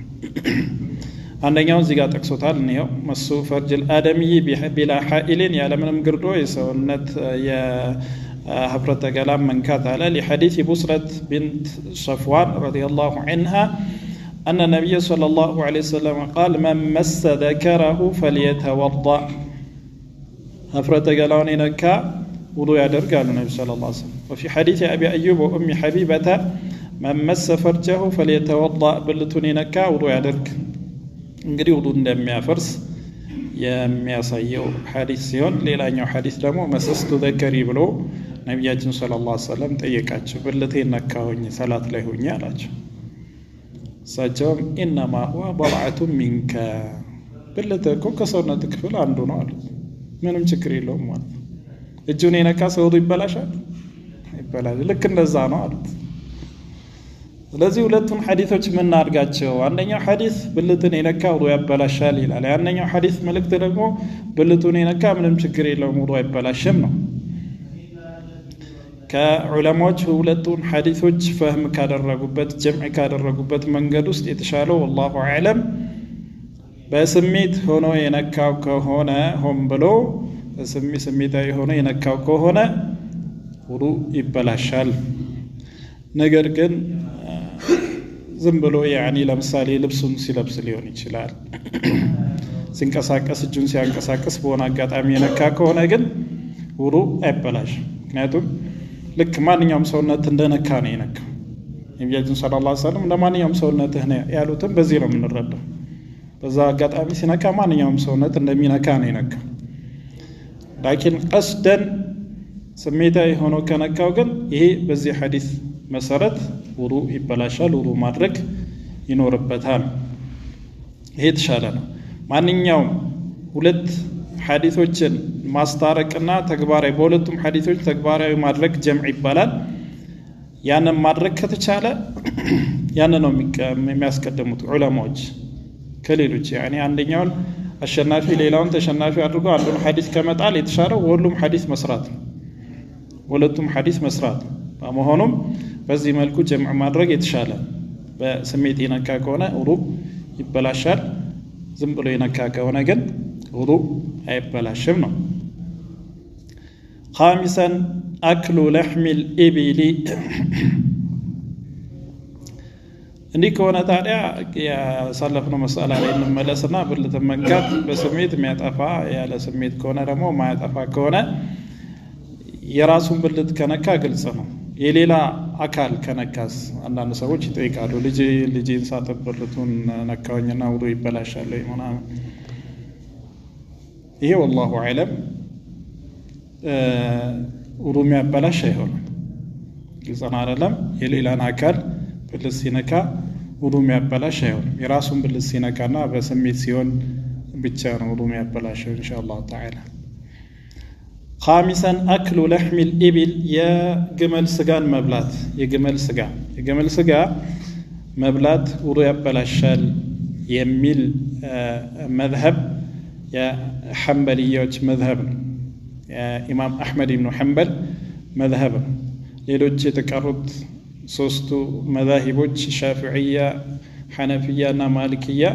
S1: አንደኛው እዚህ ጋር ጠቅሶታል። እኔው መሱ ፈርጅል አደሚይ ቢላ ሐኢልን ያለምንም ግርዶ የሰውነት የሀፍረተ ገላ መንካት አለ። ለሐዲስ ቡስረት ቢንት ሰፍዋን ረዲየላሁ ዐንሃ أن النبي صلى الله عليه وسلم قال من مس ذكره فليتوضأ هفرة قالون نكا وضوء يدرج قال النبي صلى الله عليه وسلم. وفي حديث أبي أيوب وأم حبيبة من مس فرجه فليتوضأ بلتني نكا وضوء يدرج እንግዲህ ውዱእ እንደሚያፈርስ የሚያሳየው ሐዲስ ሲሆን ሌላኛው ሐዲስ ደግሞ መስስቱ ዘከሪ ብሎ ነብያችን ሰለላሁ ዐለይሂ ወሰለም ጠየቃቸው። ብልቴን ነካሁኝ ሰላት ላይ ሆኜ አላቸው። እሳቸውም ኢነማ ሁወ በልዐቱ ሚንከ ብልት እኮ ከሰውነት ክፍል አንዱ ነው አሉት። ምንም ችግር የለውም ማለት ነው። እጁን የነካ ሰው ውዱእ ይበላሻል? ይበላል። ልክ እንደዛ ነው አሉት። ስለዚህ ሁለቱን ሐዲሶች ምን እናድርጋቸው? አንደኛው ሐዲስ ብልትን የነካ ውዱእ ያበላሻል ይላል። ያንኛው ሐዲስ መልእክት ደግሞ ብልቱን የነካ ምንም ችግር የለውም ውዱእ አይበላሽም ነው። ከዑለማዎች ሁለቱን ሐዲሶች ፈህም ካደረጉበት ጀምዕ ካደረጉበት መንገድ ውስጥ የተሻለው ወላሁ አዕለም በስሜት ሆኖ የነካው ከሆነ ሆን ብሎ ስሜታዊ ሆኖ የነካው ከሆነ ውዱእ ይበላሻል። ነገር ግን ዝም ብሎ ያኒ ለምሳሌ ልብሱን ሲለብስ ሊሆን ይችላል፣ ሲንቀሳቀስ እጁን ሲያንቀሳቀስ በሆነ አጋጣሚ የነካ ከሆነ ግን ውዱእ አይበላሽም። ምክንያቱም ልክ ማንኛውም ሰውነት እንደነካ ነው የነካው። ነብያችን ሰለላሁ ዐለይሂ ወሰለም ለማንኛውም ሰውነትህ ነው ያሉትም በዚህ ነው የምንረዳው። በዛ አጋጣሚ ሲነካ ማንኛውም ሰውነት እንደሚነካ ነው የነካው። ላኪን ቀስደን ስሜታዊ ሆኖ ከነካው ግን ይሄ በዚህ ሐዲስ መሰረት ውዱእ ይበላሻል፣ ውዱእ ማድረግ ይኖርበታል። ይሄ የተሻለ ነው። ማንኛውም ሁለት ሐዲሶችን ማስታረቅና ተግባራዊ በሁለቱም ሐዲሶች ተግባራዊ ማድረግ ጀምዕ ይባላል። ያንን ማድረግ ከተቻለ ያንን ነው የሚያስቀድሙት ዑለማዎች ከሌሎች ያኔ አንደኛውን አሸናፊ ሌላውን ተሸናፊ አድርጎ አንዱን ሐዲስ ከመጣል የተሻለው ሁሉም ሐዲስ መስራት ነው ሁለቱም ሐዲስ መስራት በመሆኑም በዚህ መልኩ ጀምዕ ማድረግ የተሻለ በስሜት የነካ ከሆነ ውዱእ ይበላሻል ዝም ብሎ የነካ ከሆነ ግን ውዱእ አይበላሽም ነው خامسا أكل لحم الإبل እንዲህ ከሆነ ታዲያ ያሳለፍነው መስአላ ላይ እንመለስና ብልት መንካት በስሜት የሚያጠፋ ያለ ስሜት ከሆነ ደግሞ ማያጠፋ ከሆነ የራሱን ብልት ከነካ ግልጽ ነው የሌላ አካል ከነካስ አንዳንድ ሰዎች ይጠይቃሉ ልጄን ሳጥብ ብልቱን ነካውኝና ውዱእ ይበላሻል ምናምን ይሄ والله اعلم ውዱእ የሚያበላሽ አይሆንም ግልጽ አይደለም የሌላን አካል ብልት ሲነካ ውዱእ የሚያበላሽ አይሆንም የራሱን ብልት ሲነካና በስሜት ሲሆን ብቻ ነው ውዱእ የሚያበላሸው ኢንሻአላህ ተዓላ خامسا أكل لحم الإبل يا جمل سجان مبلات يا جمل سجا مبلات وضو يبلاشال يميل مذهب يا حنبليات مذهب يا إمام أحمد بن حنبل مذهب ليلوج تكرد سوستو مذاهبوج شافعية حنفية مالكية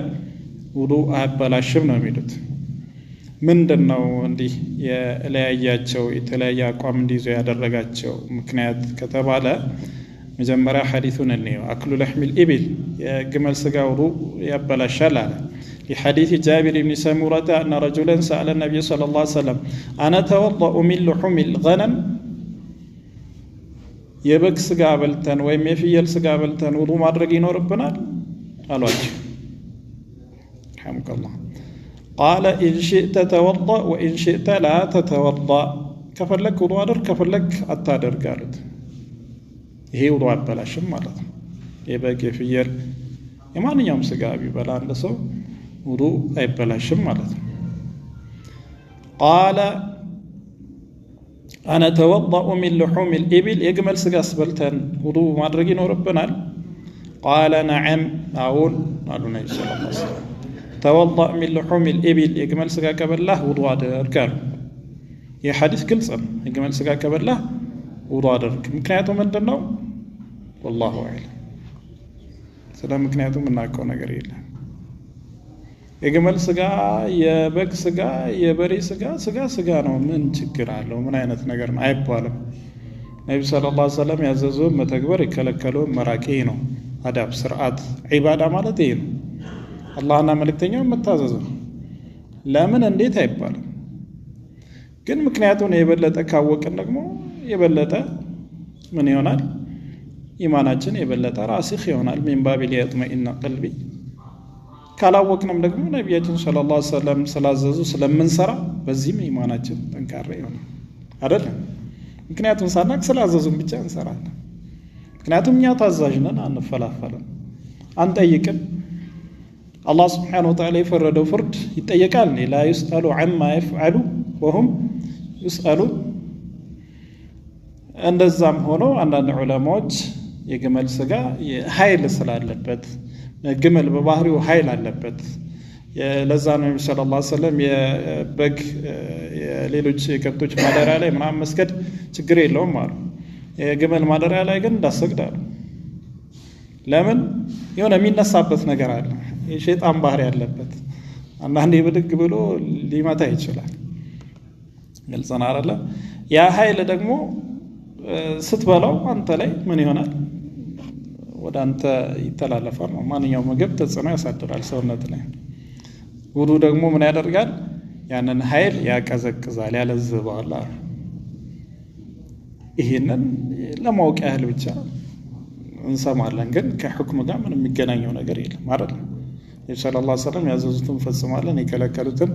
S1: وضو يبلاشم نميلت ምንድነው እንዲህ የለያያቸው የተለያየ አቋም እንዲይዙ ያደረጋቸው ምክንያት ከተባለ መጀመሪያ ሐዲሱን እንየው አክሉ لحم الإبل የግመል ስጋ ውዱእ ያበላሻል አለ لحديث جابر بن سمرة أن رجلا سأل النبي صلى الله عليه وسلم أنا أتوضأ من لحوم الغنم የበግ ስጋ በልተን ወይም የፍየል ስጋ በልተን ውዱእ ማድረግ ይኖርብናል አሏቸው رحمك الله قال إن شئت توضأ وإن شئت لا تتوضأ كفلك وضوء أدر كفلك أتادر قالت هي وضوء بلاشم مالت يبقى فيال يمان يوم سقابي بلا عندسو وضوء أي بلاشم مالت قال أنا توضأ من لحوم الإبل يجمل سقاس بلتن وضوء ما درجين ربنا قال نعم أقول قالوا النبي صلى الله عليه وسلم توضأ من لحوم الإبل يجمل سجا كبله وضوء دركان يا حديث كل سنة يجمل سجا كبله وضوء درك مكنياته من دنو والله أعلم سلام مكنياته من ناكون قريل يجمل سجا يبك سجا يبري سجا نو من شكر له من أين تنقرن عيب بالهم النبي صلى الله عليه وسلم يعززون متكبر يكلكلون مراكينه أداب سرعات عبادة مالتين አላህና መልእክተኛው መታዘዝ ለምን እንዴት አይባልም ግን ምክንያቱም የበለጠ ካወቅን ደግሞ የበለጠ ምን ይሆናል ኢማናችን የበለጠ ራሲኽ ይሆናል من باب ليطمئن قلبي ካላወቅንም ደግሞ ነብያችን ሰለላሁ ዐለይሂ ወሰለም ስላዘዙ ስለምንሰራ በዚህም ኢማናችን ጠንካራ ይሆናል አይደል ምክንያቱም ሳናቅ ስላዘዙን ብቻ እንሰራለን ምክንያቱም እኛ ታዛዥ ነን አንፈላፈልም አንጠይቅም الله سبحانه وتعالى يفرد فرد يتيقال لا يسأل عما يفعل وهم يسألون عند الزام هنا عند العلماء يجمل سجا هايل سلال لبت جمل ببحري وهايل لبت لزان النبي صلى الله عليه وسلم يبق ليلوش كبتوش مادر عليه من عام مسكت تجري لهم مار جمل مادر عليه جن دسك دار لمن يونا مين نصابت نجار የሸይጣን ባህሪ ያለበት አንዳንዴ ብድግ ብሎ ሊመታ ይችላል ግልጽና አይደለ ያ ኃይል ደግሞ ስትበላው አንተ ላይ ምን ይሆናል ወደ አንተ ይተላለፋል ማንኛውም ምግብ ተጽዕኖ ያሳድራል ሰውነት ላይ ውዱእ ደግሞ ምን ያደርጋል ያንን ኃይል ያቀዘቅዛል ያለዝባል ይሄንን ለማወቅ ያህል ብቻ እንሰማለን ግን ከሁክም ጋር ምንም የሚገናኘው ነገር የለም አይደል ነብዩ ሰለላሁ ዐለይሂ ወሰለም ያዘዙትን ፈጽማለን የከለከሉትን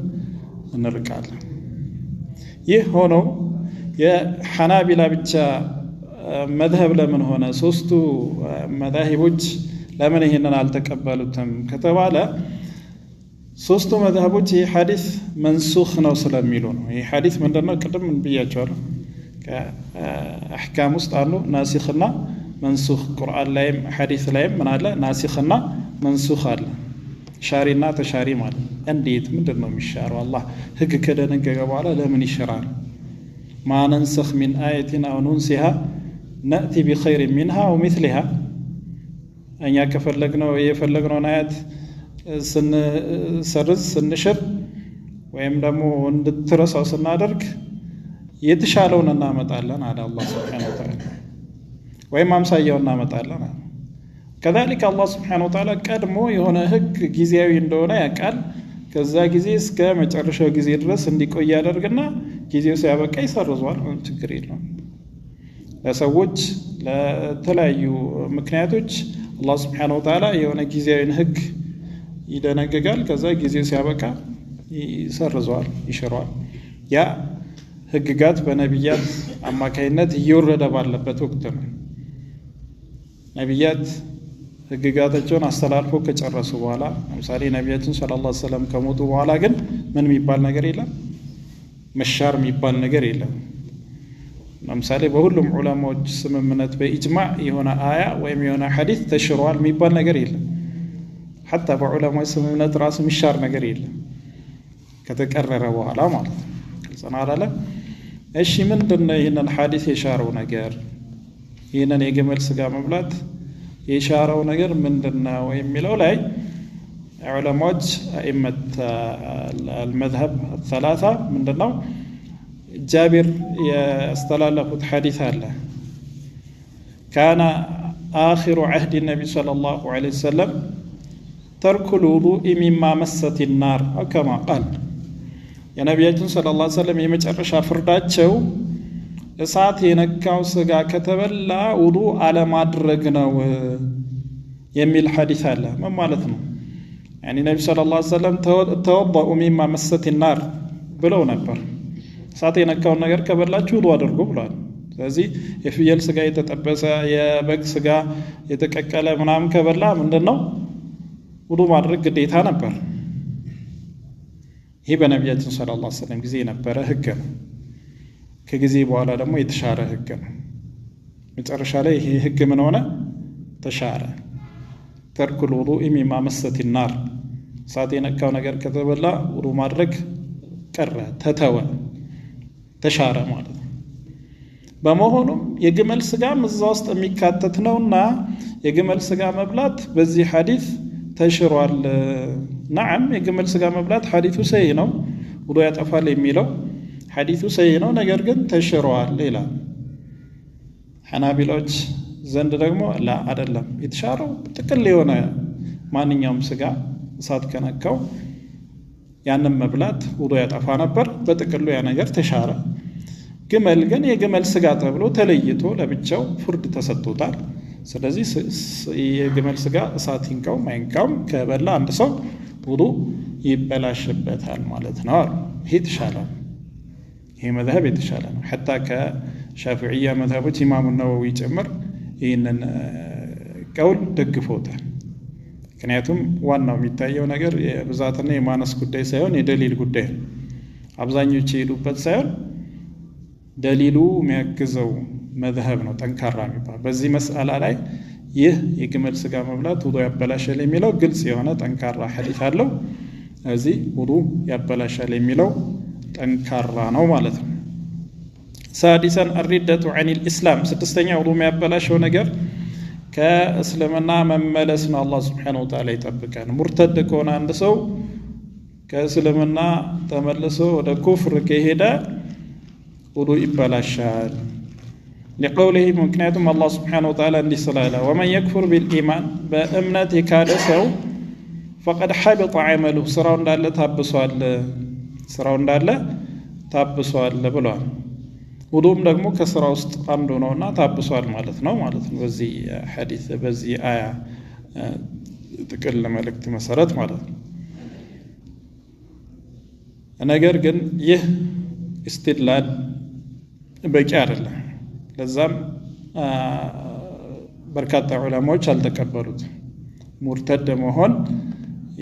S1: እንርቃለን ይህ ሆኖ የሐናቢላ ብቻ መذهب ለምን ሆነ ሶስቱ መذاهቦች ለምን ይሄንን አልተቀበሉትም ከተባለ ሶስቱ መذهቦች ይህ ሐዲስ መንሱኽ ነው ስለሚሉ ነው ይህ ሐዲስ ምንድነው ቅድም ብያቸዋለሁ ከአህካም ውስጥ አሉ ናሲኽና መንሱኽ ቁርአን ላይም ሐዲስ ላይም ምን አለ ናሲኽና መንሱኽ አለ ሻሪና ተሻሪ ማለት እንዴት ምንድነው የሚሻረው አላህ ህግ ከደነገገ በኋላ ለምን ይሽራል ማ ነንሰኽ ሚን አየቲን አው ኑንሲሃ ነእቲ ቢኸይር ሚንሃ አው ሚስሊሃ እኛ ከፈለግነው የፈለግነውን አያት ስንሰርዝ ስንሽር ወይም ደግሞ እንድትረሳው ስናደርግ የተሻለውን እናመጣለን አለ አላህ Subhanahu Wa Ta'ala ወይም አምሳያውን እናመጣለን አለ كذلك الله سبحانه وتعالى ቀድሞ የሆነ ህግ ጊዜያዊ እንደሆነ ያውቃል ከዛ ጊዜ እስከ መጨረሻው ጊዜ ድረስ እንዲቆይ ያደርግና ጊዜው ሲያበቃ ይሰርዟል ችግር የለውም ለሰዎች ለተለያዩ ምክንያቶች አላህ Subhanahu Wa Ta'ala የሆነ ጊዜያዊ ህግ ይደነግጋል ከዛ ጊዜው ሲያበቃ ይሰርዟል ይሽራል ያ ህግጋት በነብያት አማካይነት እየወረደ ባለበት ወቅት ነው ነብያት ህግጋታቸውን አስተላልፎ ከጨረሱ በኋላ ለምሳሌ ነብያችን ሰለላሁ ዐለይሂ ወሰለም ከሞቱ በኋላ ግን ምን የሚባል ነገር የለም መሻር የሚባል ነገር የለም ለምሳሌ በሁሉም ዑለማዎች ስምምነት በኢጅማዕ የሆነ አያ ወይም የሆነ ሐዲስ ተሽሯል የሚባል ነገር የለም حتى በዑለማዎች ስምምነት ራሱ የሚሻር ነገር የለም ከተቀረረ በኋላ ማለት ነው ጽናራለ እሺ ምንድነው ይሄንን ሐዲስ የሻረው ነገር ይሄንን የግመል ስጋ መብላት የሻረው ነገር ምንድነው የሚለው ላይ ዑለማዎች አኢመት المذهب الثلاثه ምንድነው ጃቢር ያስተላለፉት ሐዲስ አለ كان آخر عهد النبي صلى الله عليه وسلم ترك الوضوء مما مست النار كما قال يا نبينا صلى الله عليه وسلم የመጨረሻ ፍርዳቸው እሳት የነካው ስጋ ከተበላ ውዱእ አለማድረግ ነው የሚል ሐዲስ አለ ምን ማለት ነው يعني ነብዩ ሰለላሁ ዐለይሂ ወሰለም ተወضؤوا مما مست النار ብለው ነበር እሳት የነካው ነገር ከበላችሁ ውዱእ አድርጉ ብለዋል ስለዚህ የፍየል ስጋ የተጠበሰ የበግ ስጋ የተቀቀለ ምናምን ከበላ ምንድነው ውዱእ ማድረግ ግዴታ ነበር ይሄ በነብያችን ሰለላሁ ዐለይሂ ወሰለም ጊዜ የነበረ ህግ ነው ከጊዜ በኋላ ደግሞ የተሻረ ህግ ነው መጨረሻ ላይ ይሄ ህግ ምን ሆነ ተሻረ ترك الوضوء مما مست النار እሳት የነካው ነገር ከተበላ ውዱእ ማድረግ ቀረ ተተወ ተሻረ ማለት ነው በመሆኑም የግመል ስጋም እዛ ውስጥ የሚካተት ነውና የግመል ስጋ መብላት በዚህ ሐዲስ ተሽሯል نعم የግመል ስጋ መብላት ሐዲሱ ሰሂህ ነው ውዱእ ያጠፋል የሚለው ሐዲሱ ሰሂህ ነው ነገር ግን ተሽሯል ይላል ሐናቢሎች ዘንድ ደግሞ ላ አይደለም የተሻረው ጥቅል የሆነ ማንኛውም ስጋ እሳት ከነካው ያንን መብላት ውዱእ ያጠፋ ነበር በጥቅሉ ያ ነገር ተሻረ ግመል ግን የግመል ስጋ ተብሎ ተለይቶ ለብቻው ፍርድ ተሰጥቶታል ስለዚህ የግመል ስጋ እሳት ይንካው ማይንካው ከበላ አንድ ሰው ውዱእ ይበላሽበታል ማለት ነው ይሄ ተሻለ ይሄ መዝሀብ የተሻለ ነው حتى ከሻፊዒያ መዝሀቦች ኢማሙ ነወዊ ጭምር ይሄንን ቀውል ደግፎታል ምክንያቱም ዋናው የሚታየው ነገር የብዛትና የማነስ ጉዳይ ሳይሆን የደሊል ጉዳይ ነው አብዛኞቹ ይሄዱበት ሳይሆን ደሊሉ የሚያግዘው መዝሀብ ነው ጠንካራ የሚባል በዚህ መስአላ ላይ ይህ የግመል ስጋ መብላት ውዱእ ያበላሻል የሚለው ግልጽ የሆነ ጠንካራ ሐዲስ አለው እዚህ ውዱእ ያበላሻል የሚለው ጠንካራ ነው ማለት ነው ሳዲሰን الردة عن الإسلام ስድስተኛ ውዱእ የሚያበላሸው ነገር ከእስልምና መመለስ ነው አላህ Subhanahu Wa Ta'ala ይጠብቀን ሙርተድ ከሆነ አንድ ሰው ከእስልምና ተመልሶ ወደ ኩፍር ከሄደ ውዱእ ይበላሻል لقوله ምክንያቱም አላህ Subhanahu Wa Ta'ala እንዲህ ስላለ ومن يكفر بالإيمان በእምነት የካደ ሰው فقد حبط عمله ስራው እንዳለ ታብሷል ብሏል ውዱእም ደግሞ ከስራ ውስጥ አንዱ ነውና ታብሷል ማለት ነው በዚህ ሐዲስ በዚህ አያ ጥቅል መልእክት መሰረት ማለት ነው ነገር ግን ይህ استدلال በቂ አይደለም ለዛም በርካታ ዑለማዎች አልተቀበሉት ሙርተድ መሆን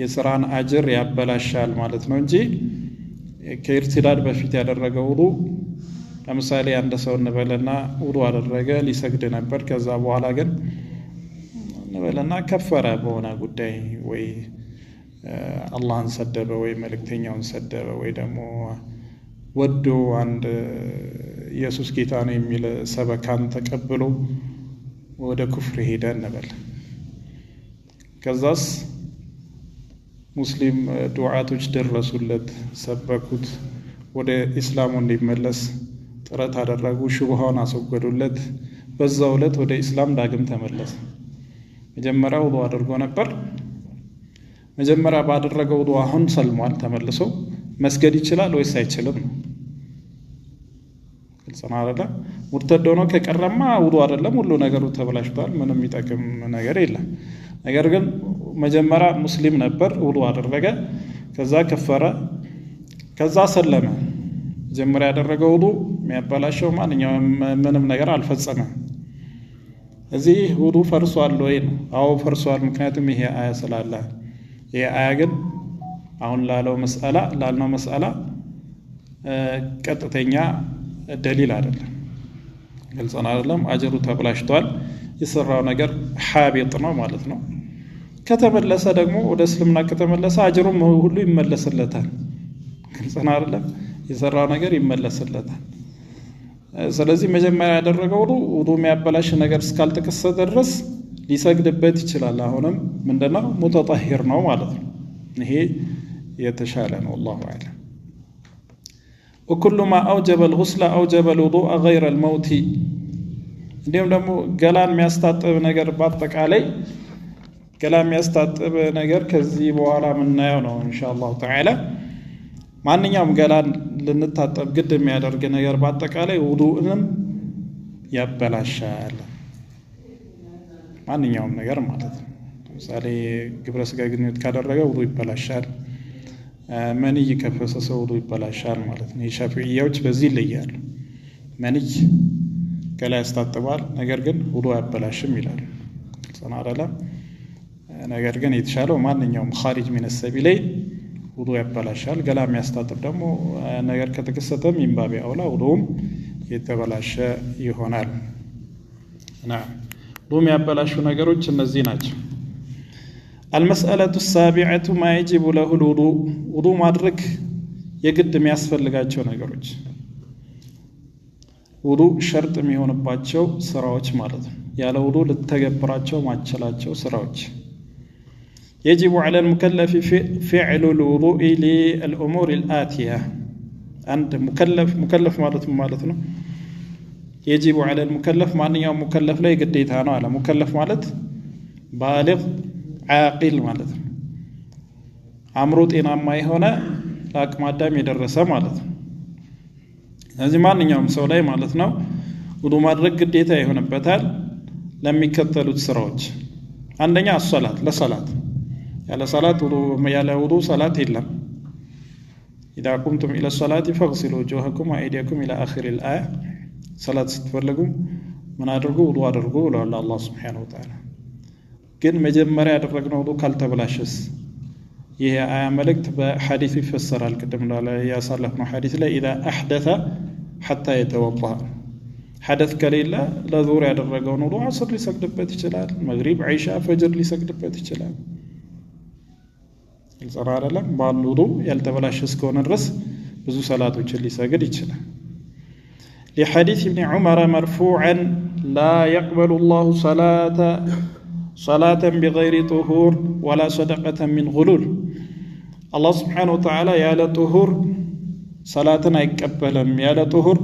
S1: የስራን አጅር ያበላሻል ማለት ነው እንጂ ከኢርቲዳድ በፊት ያደረገው ውዱእ ለምሳሌ አንድ ሰው እንበልና ውዱ አደረገ ሊሰግድ ነበር ከዛ በኋላ ግን እንበልና ከፈረ በሆነ ጉዳይ ወይ አላህን ሰደበ ወይ መልእክተኛውን ሰደበ ወይ ደግሞ ወዶ አንድ ኢየሱስ ጌታ ነው የሚል ሰበካን ተቀብሎ ወደ ኩፍር ሄደ እንበል ከዛስ ሙስሊም ዱዓቶች ደረሱለት ሰበኩት ወደ ኢስላሙ እንዲመለስ ጥረት አደረጉ ሹብሃውን አስወገዱለት በዛው ዕለት ወደ ኢስላም ዳግም ተመለሰ መጀመሪያ ውዱ አድርጎ ነበር መጀመሪያ ባደረገው ውዱ አሁን ሰልሟል ተመልሶ መስገድ ይችላል ወይስ አይችልም ግልጽናረዳ ሙርተድ ሆኖ ከቀረማ ውዱ አይደለም ሁሉ ነገሩ ተበላሽቷል ምንም ይጠቅም ነገር የለም ነገር ግን መጀመሪያ ሙስሊም ነበር ውዱ አደረገ ከዛ ከፈረ ከዛ ሰለመ መጀመሪያ ያደረገው ውዱ የሚያበላሸው ማንኛውም ምንም ነገር አልፈጸመም እዚህ ውዱ ፈርሷል ወይ አዎ ፈርሷል ምክንያቱም ይሄ አያ ስላለ ይሄ አያ ግን አሁን ላልነው መስአላ ቀጥተኛ ደሊል አይደለም ግልጽና አይደለም አጅሩ ተበላሽቷል የሰራው ነገር ሐቢጥ ነው ማለት ነው ከተመለሰ ደግሞ ወደ እስልምና ከተመለሰ አጅሩም ሁሉ ይመለስለታል ግልጽና አይደለም የሰራው ነገር ይመለስለታል ስለዚህ መጀመሪያ ያደረገው ውዱ የሚያበላሽ ነገር እስካልተከሰተ ድረስ ሊሰግድበት ይችላል አሁንም ምንድነው ሙተጠሂር ነው ማለት ነው ይሄ የተሻለ ነው والله اعلم وكل ما اوجب الغسل اوجب الوضوء غير الموت እንዲሁም ደግሞ ገላን የሚያስታጥብ ነገር በአጠቃላይ ገላን የሚያስታጥብ ነገር ከዚህ በኋላ ምናየው ነው ኢንሻአላህ ተዓላ ማንኛውም ገላን ልንታጠብ ግድ የሚያደርግ ነገር በአጠቃላይ ውዱእንም ያበላሻል ማንኛውም ነገር ማለት ነው ለምሳሌ ግብረ ስጋ ግንኙነት ካደረገ ውዱ ይበላሻል መንይ ከፈሰሰ ውዱ ይበላሻል ማለት ነው የሻፊዒያዎች በዚህ ይለያሉ መንይ ገላ ያስታጥባል ነገር ግን ውዱ ያበላሽም ይላሉ ሰናራላ ነገር ግን የተሻለው ማንኛውም ኻሪጅ من السبيلين ውዱ ያበላሻል ገላ የሚያስታጥብ ደግሞ ነገር ከተከሰተም ይንባቢ አውላ ውዱም የተበላሸ ይሆናል ና ውዱ የሚያበላሹ ነገሮች እነዚህ ናቸው المسألة السابعة ما يجب له الوضوء ውዱ ማድረግ የግድ የሚያስፈልጋቸው ነገሮች ውዱ ሸርጥ የሚሆንባቸው ስራዎች ማለት ነው ያለ ውዱ ልተገብራቸው ማቸላቸው ስራዎች يجب على المكلف فعل الوضوء للأمور الآتية عند مكلف مالتنا يجب على المكلف معنى يوم مكلف لا يقديتها أنا على مكلف مالت بالغ عاقل مالت عمروت إن ما هنا لك ما دام يدرس مالت هذه معنى يوم سولاي مالتنا وضوء مدرك قديتها هنا بتال لم يكتلوا السراج عندنا الصلاة لا صلاة ያለ ሰላት ያለ ውዱ ሰላት የለም إذا قمتم إلى الصلاة فاغسلوا وجوهكم وأيديكم إلى آخر الآية صلاة ስትፈልጉ ምን አድርጉ ውዱ አድርጉ ብሏል አላህ Subhanahu Wa Ta'ala ግን መጀመሪያ ያደረግነው ውዱ ካልተበላሸስ ይሄ አያ መልእክት በሐዲስ ይፈሰራል ቅድም እንዳለ ያሳለፍነው ሐዲስ ላይ إذا أحدث حتى يتوضأ حدث ከሌለ ለዙር ያደረገው ውዱ አስር ሊሰግድበት ይችላል መግሪብ ዒሻ ፈጅር ሊሰግድበት ይችላል الصلاة لا بالوضوء يلتبلاش اسكون الرس بزو صلاتوچ ليسجد يچلا لحديث ابن عمر مرفوعا لا يقبل الله صلاة بغير طهور ولا صدقة من غلول الله سبحانه وتعالى يا لطهور صلاتنا يقبلم يا لطهور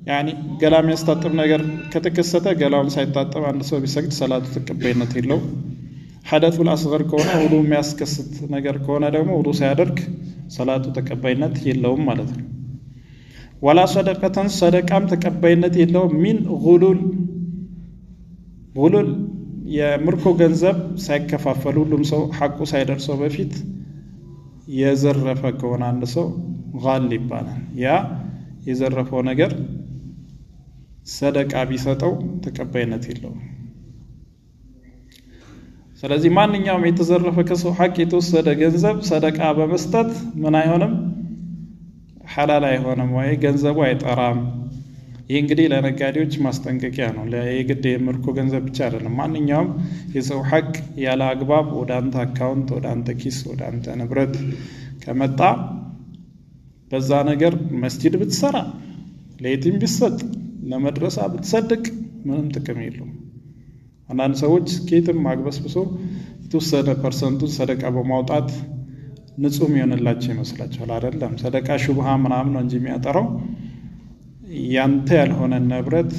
S1: يعني قلام يستطيب نجر كتكسته قلام سيتطيب عند سو بيسجد صلاته تقبلنت يلو حدث الأصغر كونه وضوء مياسكست نجر كونه دمو وضوء سيادرك صلاة تكبينت يلوم مالت ولا صدقة صدقام تكبينت يلوم من غلول يا مركو ገንዘብ ሳይከፋፈሉ ሁሉም ሰው ሐቁ ሳይደርሰው በፊት የዘረፈ ከሆነ አንድ ሰው ጋል ይባላል ያ የዘረፈው ነገር ሰደቃ ቢሰጠው ተቀባይነት የለውም ስለዚህ ማንኛውም የተዘረፈ ከሰው ሐቅ የተወሰደ ገንዘብ ሰደቃ በመስጠት ምን አይሆንም ሐላል አይሆንም ወይ ገንዘቡ አይጠራም ይህ እንግዲህ ለነጋዴዎች ማስጠንቀቂያ ነው። ለየግድ የምርኮ ገንዘብ ብቻ አይደለም። ማንኛውም የሰው ሐቅ ያለ አግባብ ወደ አንተ አካውንት፣ ወደ አንተ ኪስ፣ ወደ አንተ ንብረት ከመጣ በዛ ነገር መስጂድ ብትሰራ፣ ለየቲም ቢሰጥ፣ ለመድረሳ ብትሰድቅ ምንም ጥቅም የለውም። አንዳንድ ሰዎች ኬትም ማግበስብሶ የተወሰነ ፐርሰንቱን ሰደቃ በማውጣት ንጹህ የሚሆንላቸው ይመስላቸዋል። አይደለም። ሰደቃ ሹብሃ ምናምን ነው እንጂ የሚያጠራው ያንተ ያልሆነ ንብረት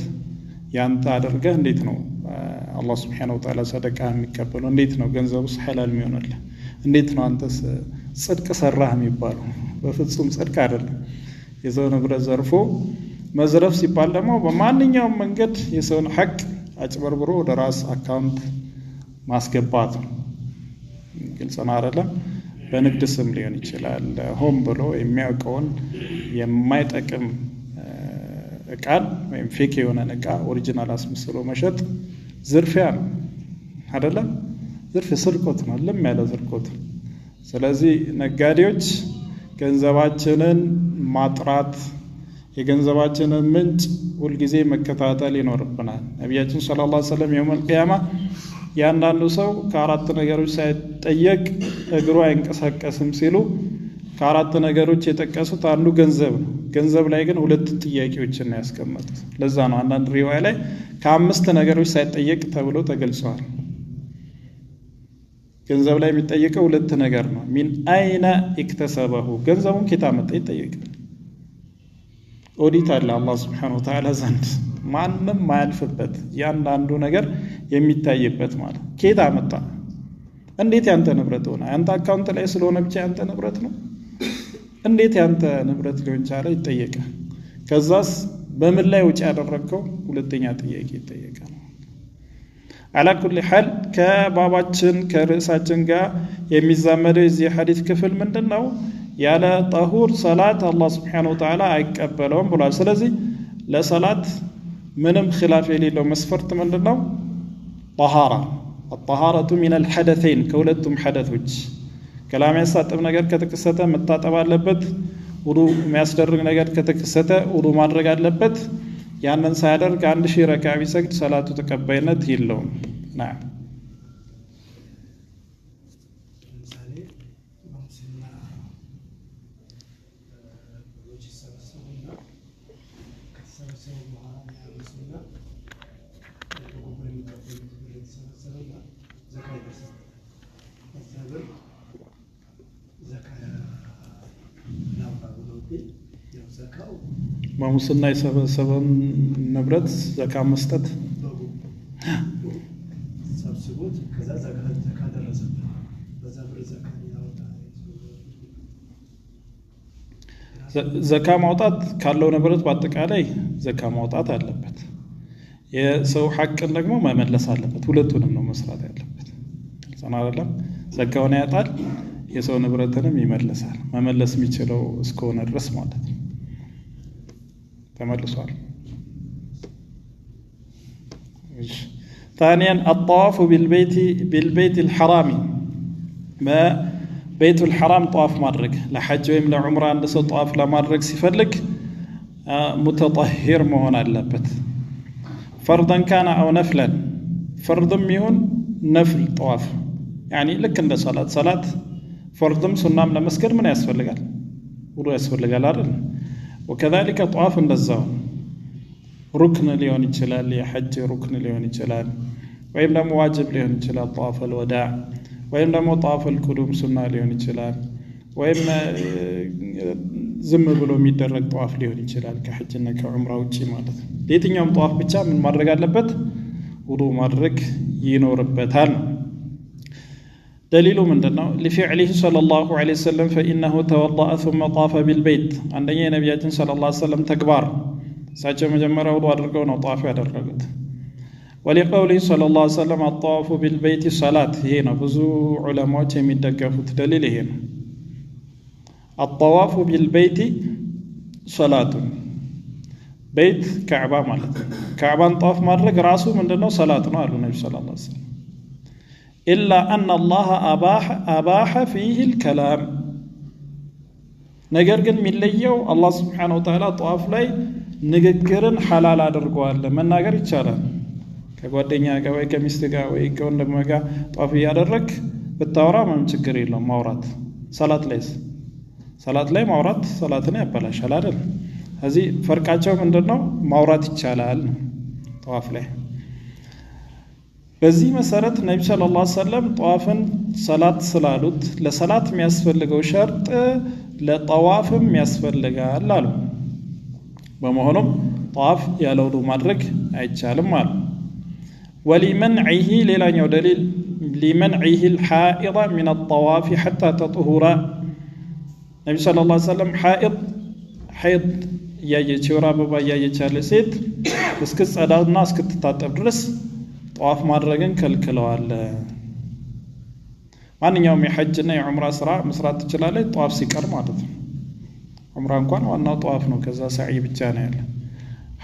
S1: ያንተ አድርገህ እንዴት ነው አላህ Subhanahu Wa Ta'ala ሰደቃ የሚቀበለው? እንዴት ነው ገንዘቡስ ሐላል የሚሆንልህ? እንዴት ነው አንተስ ጽድቅ ሰራህ የሚባለው? በፍጹም ጽድቅ አይደለም። የሰው ንብረት ዘርፎ መዝረፍ ሲባል ደግሞ በማንኛውም መንገድ የሰውን ሐቅ አጭበርብሮ ወደ ራስ አካውንት ማስገባት ነው። ግልጽ ነው አይደለም? በንግድ ስም ሊሆን ይችላል። ሆም ብሎ የሚያውቀውን የማይጠቅም እቃን ወይም ፌክ የሆነን እቃ ኦሪጂናል አስመስሎ መሸጥ ዝርፊያ ነው አይደለም? ዝርፍ ስርቆት ነው፣ ልም ያለ ስርቆት። ስለዚህ ነጋዴዎች ገንዘባችንን ማጥራት፣ የገንዘባችንን ምንጭ ሁልጊዜ መከታተል ይኖርብናል። ነቢያችን ሰለላሁ ዐለይሂ ወሰለም የውመል ቂያማ ያንዳንዱ ሰው ከአራት ነገሮች ሳይጠየቅ እግሩ አይንቀሳቀስም ሲሉ ከአራት ነገሮች የጠቀሱት አንዱ ገንዘብ ነው። ገንዘብ ላይ ግን ሁለት ጥያቄዎችን ነው ያስቀመጡት። ለዛ ነው አንዳንድ ሪዋያ ላይ ከአምስት ነገሮች ሳይጠየቅ ተብሎ ተገልጿል። ገንዘብ ላይ የሚጠየቀው ሁለት ነገር ነው። ሚን አይነ ኢክተሰበሁ፣ ገንዘቡን ከየት አመጣ ይጠየቃል። ኦዲት አለ አላህ Subhanahu Wa Ta'ala ዘንድ ማንም ማያልፍበት ያንዳንዱ ነገር የሚታይበት ማለት ከየት አመጣ፣ እንዴት ያንተ ንብረት ሆነ? ያንተ አካውንት ላይ ስለሆነ ብቻ ያንተ ንብረት ነው? እንዴት ያንተ ንብረት ሊሆን ቻለ ይጠየቃል። ከዛስ በምን ላይ ወጪ ያደረግከው ሁለተኛ ጥያቄ ይጠየቃል። على كل حال ከባባችን ከርዕሳችን ጋር የሚዛመደው የዚህ ሐዲስ ክፍል ምንድነው? ያለ ጠሁር ሰላት አላህ Subhanahu Wa Ta'ala አይቀበለውም ብሏል። ስለዚህ ለሰላት ምንም ኺላፍ የሌለው መስፈርት ምንድነው? ጠሃራ። الطهارة من الحدثين ከሁለቱም ሐደቶች ከላም ያሳጥብ ነገር ከተከሰተ መታጠብ አለበት። ውዱ የሚያስደርግ ነገር ከተከሰተ ውዱ ማድረግ አለበት። ያንን ሳያደርግ 1000 ረካዓ ቢሰግድ ሰላቱ ተቀባይነት የለውም። نعم ሙስና የሰበሰበን ንብረት ዘካ መስጠት ሰብስቦት ከዛ ዘካ ደረሰበት በዛ ብር ዘካ ያወጣ ዘካ ማውጣት ካለው ንብረት በአጠቃላይ ዘካ ማውጣት አለበት። የሰው ሐቅን ደግሞ መመለስ አለበት። ሁለቱንም ነው መስራት ያለበት። ሰና አይደለም? ዘካውን ያጣል፣ የሰው ንብረትንም ይመልሳል። መመለስ የሚችለው እስከሆነ ድረስ ማለት ነው። ተመልሷል። ثانيا الطواف بالبيت الحرام بيت الحرام طواف ማድረግ ለሐጅ ወይም ለዑምራ አንድ ሰው طواف ለማድረግ ሲፈልግ متطهر መሆን አለበት። فرضا كان او نفلا فرضም ይሁን ነፍል طواف يعني ልክ እንደ ሰላት فرضም ሱናም ለመስገድ ምን ያስፈልጋል? ውዱ ያስፈልጋል አይደል? وكذلك طواف እንደዛው ሩክን ሊሆን ይችላል፣ የሐጅ ሩክን ሊሆን ይችላል፣ ወይም ደግሞ ዋጅብ ሊሆን ይችላል طواف الوداع፣ ወይም ደግሞ طواف القدوم ሱና ሊሆን ይችላል፣ ወይም ዝም ብሎ የሚደረግ طواف ሊሆን ይችላል ከሐጅና ከዑምራ ውጪ ማለት ነው። የትኛውም طواف ብቻ ምን ማድረግ አለበት? ውዱ ማድረግ ይኖርበታል። دليل من دنا لفعله صلى الله عليه وسلم فإنه توضأ ثم طاف بالبيت. عندنا النبي صلى الله عليه وسلم تكبار ساجم مجمرة وضوء درجون وطاف درجات. ولقوله صلى الله عليه وسلم الطواف بالبيت صلاة. هنا بزو علماء من دقفت دليل هنا الطواف بالبيت صلاة. بيت كعبة مالت كعبة طاف مرة راسه من دنا صلاة قال النبي صلى الله عليه وسلم إلا أن الله أباح فيه الكلام. نجر جن من ليو الله سبحانه وتعالى طواف لي ንግግርን ሐላል አድርጓል መናገር ይቻላል ከጓደኛ ጋር ወይ ከሚስት ጋር ወይ ከወንድም ጋር ጧፍ ያደረክ ብታወራ ምንም ችግር የለውም ማውራት ሰላት ላይ ማውራት ሰላትን ያበላሻል አይደል እዚህ ፈርቃቸው ምንድነው ማውራት ይቻላል ጧፍ ላይ በዚህ መሰረት ነብዩ ሰለላሁ ዐለይሂ ወሰለም ጧፍን ሰላት ስላሉት ለሰላት የሚያስፈልገው ሸርጥ ለጠዋፍም ያስፈልጋል አሉ በመሆኑም ጧፍ ያለ ውዱእ ማድረግ አይቻልም አሉ ولمنعه ሌላኛው ደሊል لمنعه الحائض من الطواف حتى تطهر ነብዩ ሰለላሁ ዐለይሂ ወሰለም ሐይድ ያየች ወር አበባ ያየች ያለ ሴት እስክትጸዳና እስክትታጠብ ድረስ ጧፍ ማድረግን ከልክለዋል ማንኛውም የሐጅና የዑምራ ስራ መስራት ትችላለች ጧፍ ሲቀር ማለት ነው ዑምራ እንኳን ዋናው ጧፍ ነው ከዛ ሰዒ ብቻ ነው ያለ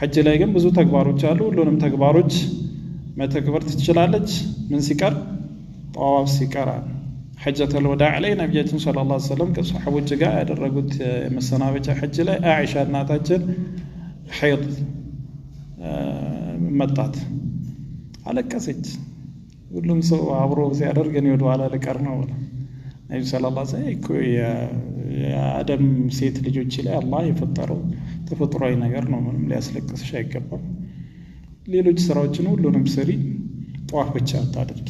S1: ሐጅ ላይ ግን ብዙ ተግባሮች አሉ ሁሉንም ተግባሮች መተግበር ትችላለች ምን ሲቀር ጧፍ ሲቀር ሐጀተል ወዳዕ ላይ ነብያችን ሰለላሁ ዐለይሂ ወሰለም ከሷሐቦች ጋር ያደረጉት መሰናበቻ ሐጅ ላይ አይሻ እናታችን ሐይድ መጣት አለቀሰች ሁሉም ሰው አብሮ ሲያደርግ እኔ ወደ ኋላ ልቀር ነው ነብዩ ሰለላሁ ዐለይሂ ወሰለም የአደም ሴት ልጆች ላይ አላህ የፈጠረው ተፈጥሯዊ ነገር ነው ምንም ሊያስለቅስሽ አይገባም ሌሎች ስራዎችን ሁሉንም ስሪ ጧፍ ብቻ አታድርጊ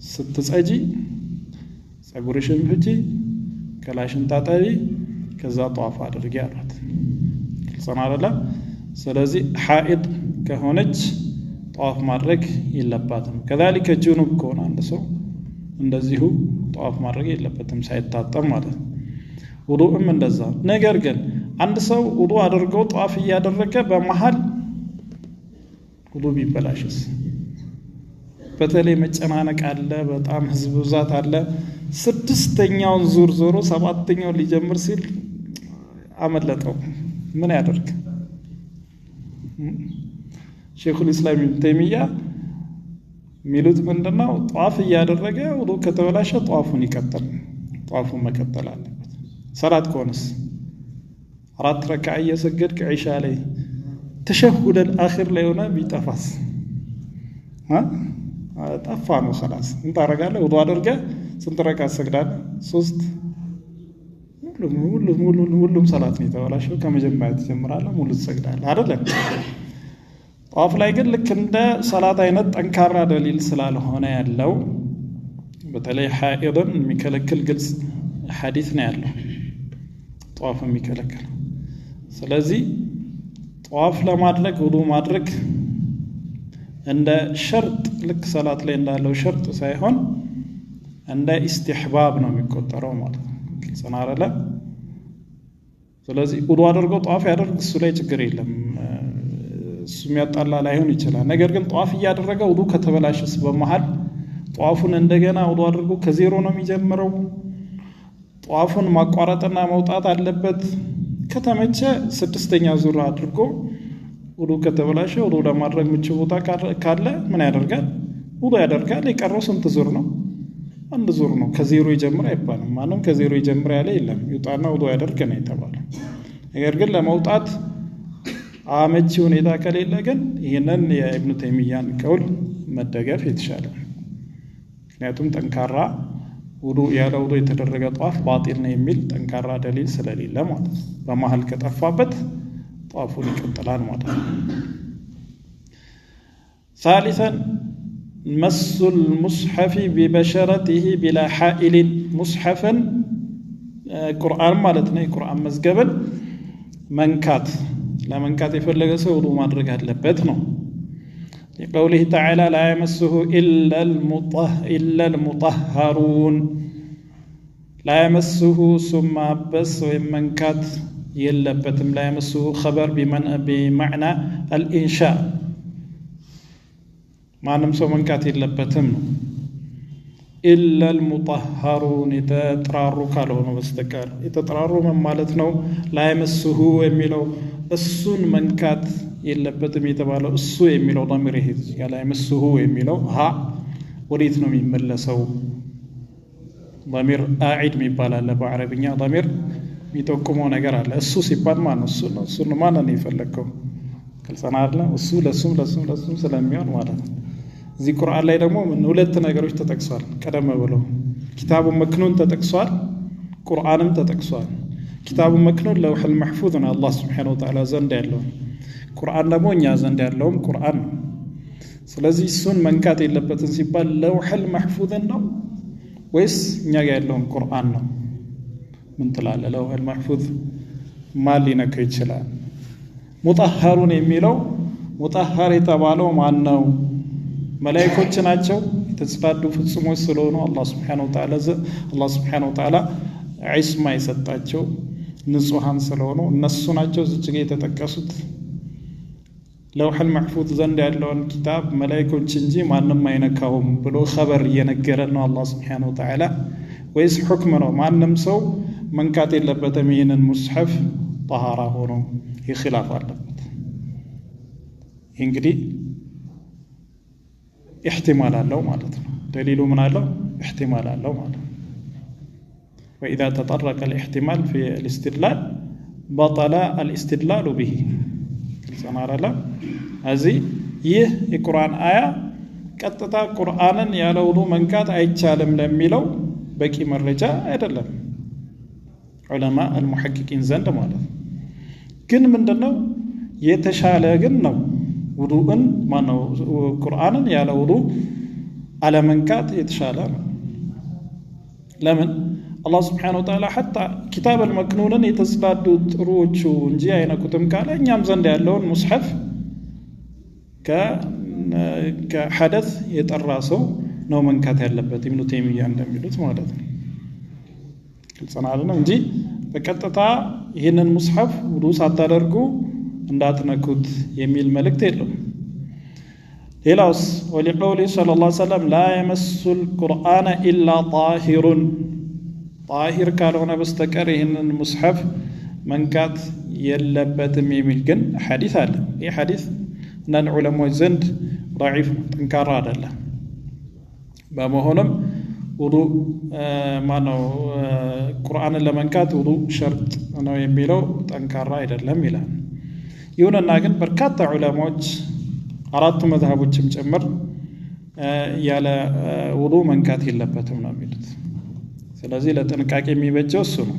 S1: ስትጸጂ ጸጉርሽን ፍጪ ከላሽን ታጠቢ ከዛ ጧፍ አድርጊ አሏት ግልጽ አይደለም ስለዚህ ሐኢድ ከሆነች ጧፍ ማድረግ የለባትም كذلك ጁኑብ ከሆነ አንድ ሰው እንደዚሁ ጧፍ ማድረግ የለበትም ሳይታጠብ ማለት ውዱእም እንደዛ ነገር ግን አንድ ሰው ውዱእ አድርጎ ጧፍ ያደረገ በመሃል ውዱእ ቢበላሽስ በተለይ መጨናነቅ አለ በጣም ህዝብ ብዛት አለ ስድስተኛውን ዙር ዞሮ ሰባተኛው ሊጀምር ሲል አመለጠው ምን ያደርግ ሼኹል ኢስላም ኢብኑ ተይሚያ ሚሉት ምንድነው ጧፍ ያደረገ ውዱእ ከተበላሸ ጧፉን ይቀጥል ጧፉን መቀጠል አለበት ሰላት ከሆነስ 4 ረካዓ እየሰገድክ ዒሻ ላይ ተሸሁድ الآخر ላይ ሆነ ቢጠፋስ ጠፋ ነው خلاص እንት አደርጋለሁ ውዱእ አድርገ ስንት ረካዓ ሰግዳለህ 3 ሁሉም ሰላት ነው የተበላሸው ከመጀመሪያ ተጀምራለህ ሙሉ ትሰግዳለህ አይደል ጧፍ ላይ ግን ልክ እንደ ሰላት አይነት ጠንካራ ደሊል ስላልሆነ ያለው በተለይ ሐኢድን የሚከለክል ግልጽ ሐዲስ ነው ያለው ጧፍ የሚከለክል ስለዚህ ጧፍ ለማድረግ ውዱእ ማድረግ እንደ ሸርጥ ልክ ሰላት ላይ እንዳለው ሸርጥ ሳይሆን እንደ ኢስቲህባብ ነው የሚቆጠረው ማለት ነው ግልጽ ነው አይደል ስለዚህ ውዱእ አድርጎ ጧፍ ያደርግ እሱ ላይ ችግር የለም እሱ የሚያጣላ ላይሆን ይችላል ነገር ግን ጧፍ ያደረገ ውዱእ ከተበላሸስ በመሃል ጧፉን እንደገና ውዱእ አድርጎ ከዜሮ ነው የሚጀምረው ጧፉን ማቋረጥና መውጣት አለበት ከተመቸ ስድስተኛ ዙር አድርጎ ውዱእ ከተበላሸ ውዱእ ለማድረግ ምቹ ቦታ ካለ ምን ያደርጋል ውዱእ ያደርጋል የቀረው ስንት ዙር ነው አንድ ዙር ነው ከዜሮ ይጀምር አይባልም ማንም ከዜሮ ይጀምር ያለ የለም ይውጣና ውዱእ ያደርግ ነው የተባለው ነገር ግን ለመውጣት አመቺ ሁኔታ ከሌለ ግን ይሄንን የኢብኑ ተይሚያን ቀውል መደገፍ የተሻለ ምክንያቱም ጠንካራ ውዱእ ያለ ውዱእ የተደረገ ጧፍ ባጢል ነው የሚል ጠንካራ ደሊል ስለሌለ ማለት ነው በመሃል ከጠፋበት ጧፉን ይቀጥላል ማለት ነው ثالثا مس المصحف ببشرته بلا حائل مصحفا ቁርአን ማለት ነው ቁርአን መዝገበን መንካት ለመንካት የፈለገ ሰው ውዱእ ማድረግ አለበት ነው لقوله تعالى لا يمسه إلا المطهرون لا يمسه ثم بس ومنكات يلبتم لا يمسه خبر بمعنى الإنشاء ما نمسو منكات يلبتم إلا المطهرون يتطرروا كالون بستكار يتطرروا من مالتنا لا يمسه يميلو السن منكات يلبتم يتبالو السو يميلو ضمير هي قال يمسه يميلو ها وريت ነው የሚመለሰው ضمير قاعد የሚባል አለ በአረብኛ ضمير የሚጠቁመው ነገር አለ። እሱ ሲባል ማን ነው? እሱ ነው ማን ነው የፈለከው? ከልጸና አይደለ? እሱ ለሱም ስለሚሆን ማለት ነው። እዚህ ቁርአን ላይ ደግሞ ሁለት ነገሮች ተጠቅሷል። ቀደም ብሎ ኪታቡ መክኑን ተጠቅሷል፣ ቁርአንም ተጠቅሷል። ኪታቡ መክኑን ለውሑል መሕፉዝ ነው አላህ ሱብሓነሁ ወተዓላ ዘንድ ያለው፣ ቁርአን ደግሞ እኛ ዘንድ ያለውም ቁርአን ነው። ስለዚህ እሱን መንካት የለበትን ሲባል ለውሑል መሕፉዝን ነው ወይስ እኛ ጋር ያለውን ቁርአን ነው? ምን ትላለህ? ለውሑል መሕፉዝ ማን ሊነካው ይችላል? ሙጠሀሩን የሚለው ሙጠሀር የተባለው ማን ነው? መላእክቶች ናቸው የተጽዳዱ ፍጹሞች ስለሆኑ አላህ ሱብሓነሁ ወተዓላ ዒስማ የሰጣቸው ንጹሃን ስለሆኑ እነሱ ናቸው እዚህ ጋር የተጠቀሱት። ለውሑል መሕፉዝ ዘንድ ያለውን ኪታብ መላእክቶች እንጂ ማንም አይነካውም ብሎ ኸበር እየነገረን ነው አላህ ሱብሓነሁ ወተዓላ። ወይስ ሁክም ነው ማንም ሰው መንካት የለበትም ይህንን ሙስሐፍ ጠሃራ ሆኖ? ይህ ኺላፍ አለበት። ይህ እንግዲህ ኢሕቲማል አለው ማለት ነው። ደሊሉ ምን አለው? ኢሕቲማል አለው ማለት ነው። ወኢዛ ተጠረቀ ልኢሕቲማል ፊ ልእስትድላል በጠለ አልእስትድላሉ ብሂ ሰማራላ። እዚህ ይህ የቁርአን አያ ቀጥታ ቁርአንን ያለ ውዱ መንካት አይቻልም ለሚለው በቂ መረጃ አይደለም ዑለማ አልሙሐቂቂን ዘንድ ማለት ነው። ግን ምንድነው የተሻለ ግን ነው ውዱእን ማነው ቁርአንን ያለ ውዱ አለመንካት የተሻለ ነው። ለምን? አላህ ሱብሓነሁ ወተዓላ ሐታ ኪታብ አልመክኑንን የተጽዳዱ ጥሩዎቹ እንጂ አይነኩትም ካለ እኛም ዘንድ ያለውን ሙስሐፍ ከሐደስ የጠራ ሰው ነው መንካት ያለበት ኢብኑ ተይሚያ እንደሚሉት ማለት ነው። ግልጽናል ነው እንጂ በቀጥታ ይህንን ሙስሐፍ ውዱ ሳታደርጉ እንዳትነኩት የሚል መልእክት የለውም። ሌላውስ ወሊቀውሊ ሰለላሁ ዐለይሂ ወሰለም ላ የመሱል ቁርአነ ኢላ ጣሂሩን፣ ጣሂር ካልሆነ በስተቀር ይህንን ሙስሐፍ መንካት የለበትም የሚል ግን ሐዲስ አለ። ይህ ሐዲስ እነን ዑለሞች ዘንድ ضعيف ነው፣ ጠንካራ አይደለም። በመሆኑም ውዱ ማነው ቁርአንን ለመንካት ውዱ ሸርጥ ነው የሚለው ጠንካራ አይደለም ይላል። ይሁንና ግን በርካታ ዑለሞች አራቱ መዝሀቦችም ጭምር ያለ ውዱ መንካት የለበትም ነው የሚሉት። ስለዚህ ለጥንቃቄ የሚበጀው እሱ ነው።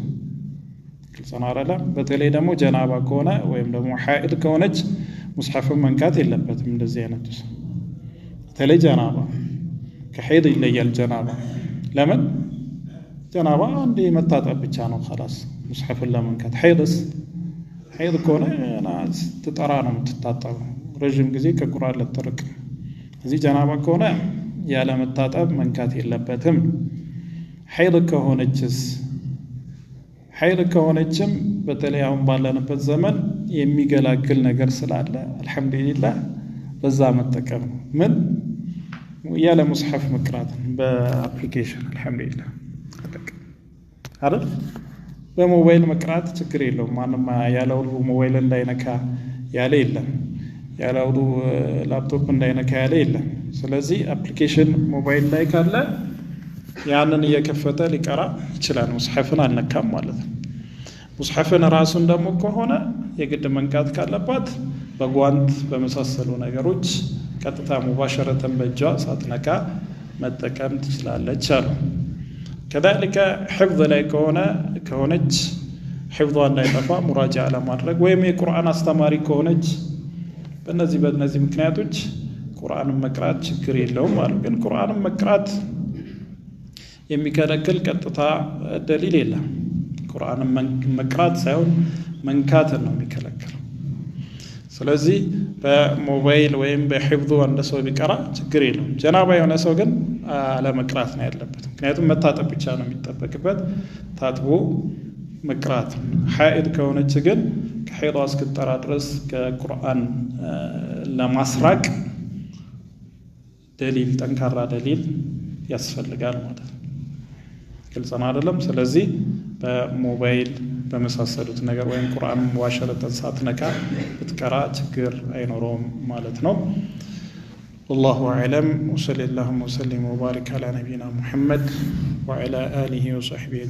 S1: ግልጽ ነው አይደለም? በተለይ ደግሞ ጀናባ ከሆነ ወይም ደግሞ ሐኢድ ከሆነች ሙስሐፍን መንካት የለበትም። እንደዚህ አይነቱ በተለይ ጀናባ ከሐኢድ ይለያል። ጀናባ ለምን? ጀናባ አንዴ መታጠብ ብቻ ነው خلاص ሙስሐፍን ለመንካት። ሐኢድ ከሆነ ስትጠራ ነው የምትታጠበው፣ ረዥም ጊዜ ከቁርአን ልትርቅ። እዚህ ጀናባ ከሆነ ያለ መታጠብ መንካት የለበትም። ሐይድ ከሆነችም በተለይ አሁን ባለንበት ዘመን የሚገላግል ነገር ስላለ አልሐምዱሊላህ በዛ መጠቀም ነው። ምን ያለ ሙስሐፍ መቅራት በአፕሊኬሽን አልሐምዱሊላህ አይደል? በሞባይል መቅራት ችግር የለውም። ማንም ያለ ውዱ ሞባይል እንዳይነካ ያለ የለም፣ ያለ ውዱ ላፕቶፕ እንዳይነካ ያለ የለም። ስለዚህ አፕሊኬሽን ሞባይል ላይ ካለ ያንን እየከፈተ ሊቀራ ይችላል። ሙስሐፍን አልነካም ማለት ነው። ሙስሐፍን ራሱን ደግሞ ከሆነ የግድ መንካት ካለባት በጓንት በመሳሰሉ ነገሮች ቀጥታ ሙባሸረተን በእጇ ሳትነካ መጠቀም ትችላለች አሉ። ከዛልከ ሕፍዝ ላይ ከሆነች ሕፍዟ እንዳይጠፋ ሙራጃ ለማድረግ ወይም የቁርአን አስተማሪ ከሆነች በእነዚህ ምክንያቶች ቁርአንን መቅራት ችግር የለውም አሉ። ግን ቁርአንን መቅራት የሚከለክል ቀጥታ ደሊል የለም። ቁርአንን መቅራት ሳይሆን መንካትን ነው የሚከለክለው። ስለዚህ በሞባይል ወይም በሕፍዙ አንድ ሰው ቢቀራ ችግር የለውም። ጀናባ የሆነ ሰው ግን አለመቅራት ነው ያለበት። ምክንያቱም መታጠብ ብቻ ነው የሚጠበቅበት፣ ታጥቦ መቅራት። ሐኢድ ከሆነች ግን ከሐይዷ እስክትጠራ ድረስ ከቁርአን ለማስራቅ ደሊል፣ ጠንካራ ደሊል ያስፈልጋል ማለት ነው። ግልጽ ነው አይደለም? ስለዚህ በሞባይል በመሳሰሉት ነገር ወይም ቁርአን ሙባሸረተን ሳትነካ ብትቀራ ችግር አይኖረውም ማለት ነው። والله أعلم وصلى اللهم وسلم وبارك على نبينا محمد وعلى آله وصحبه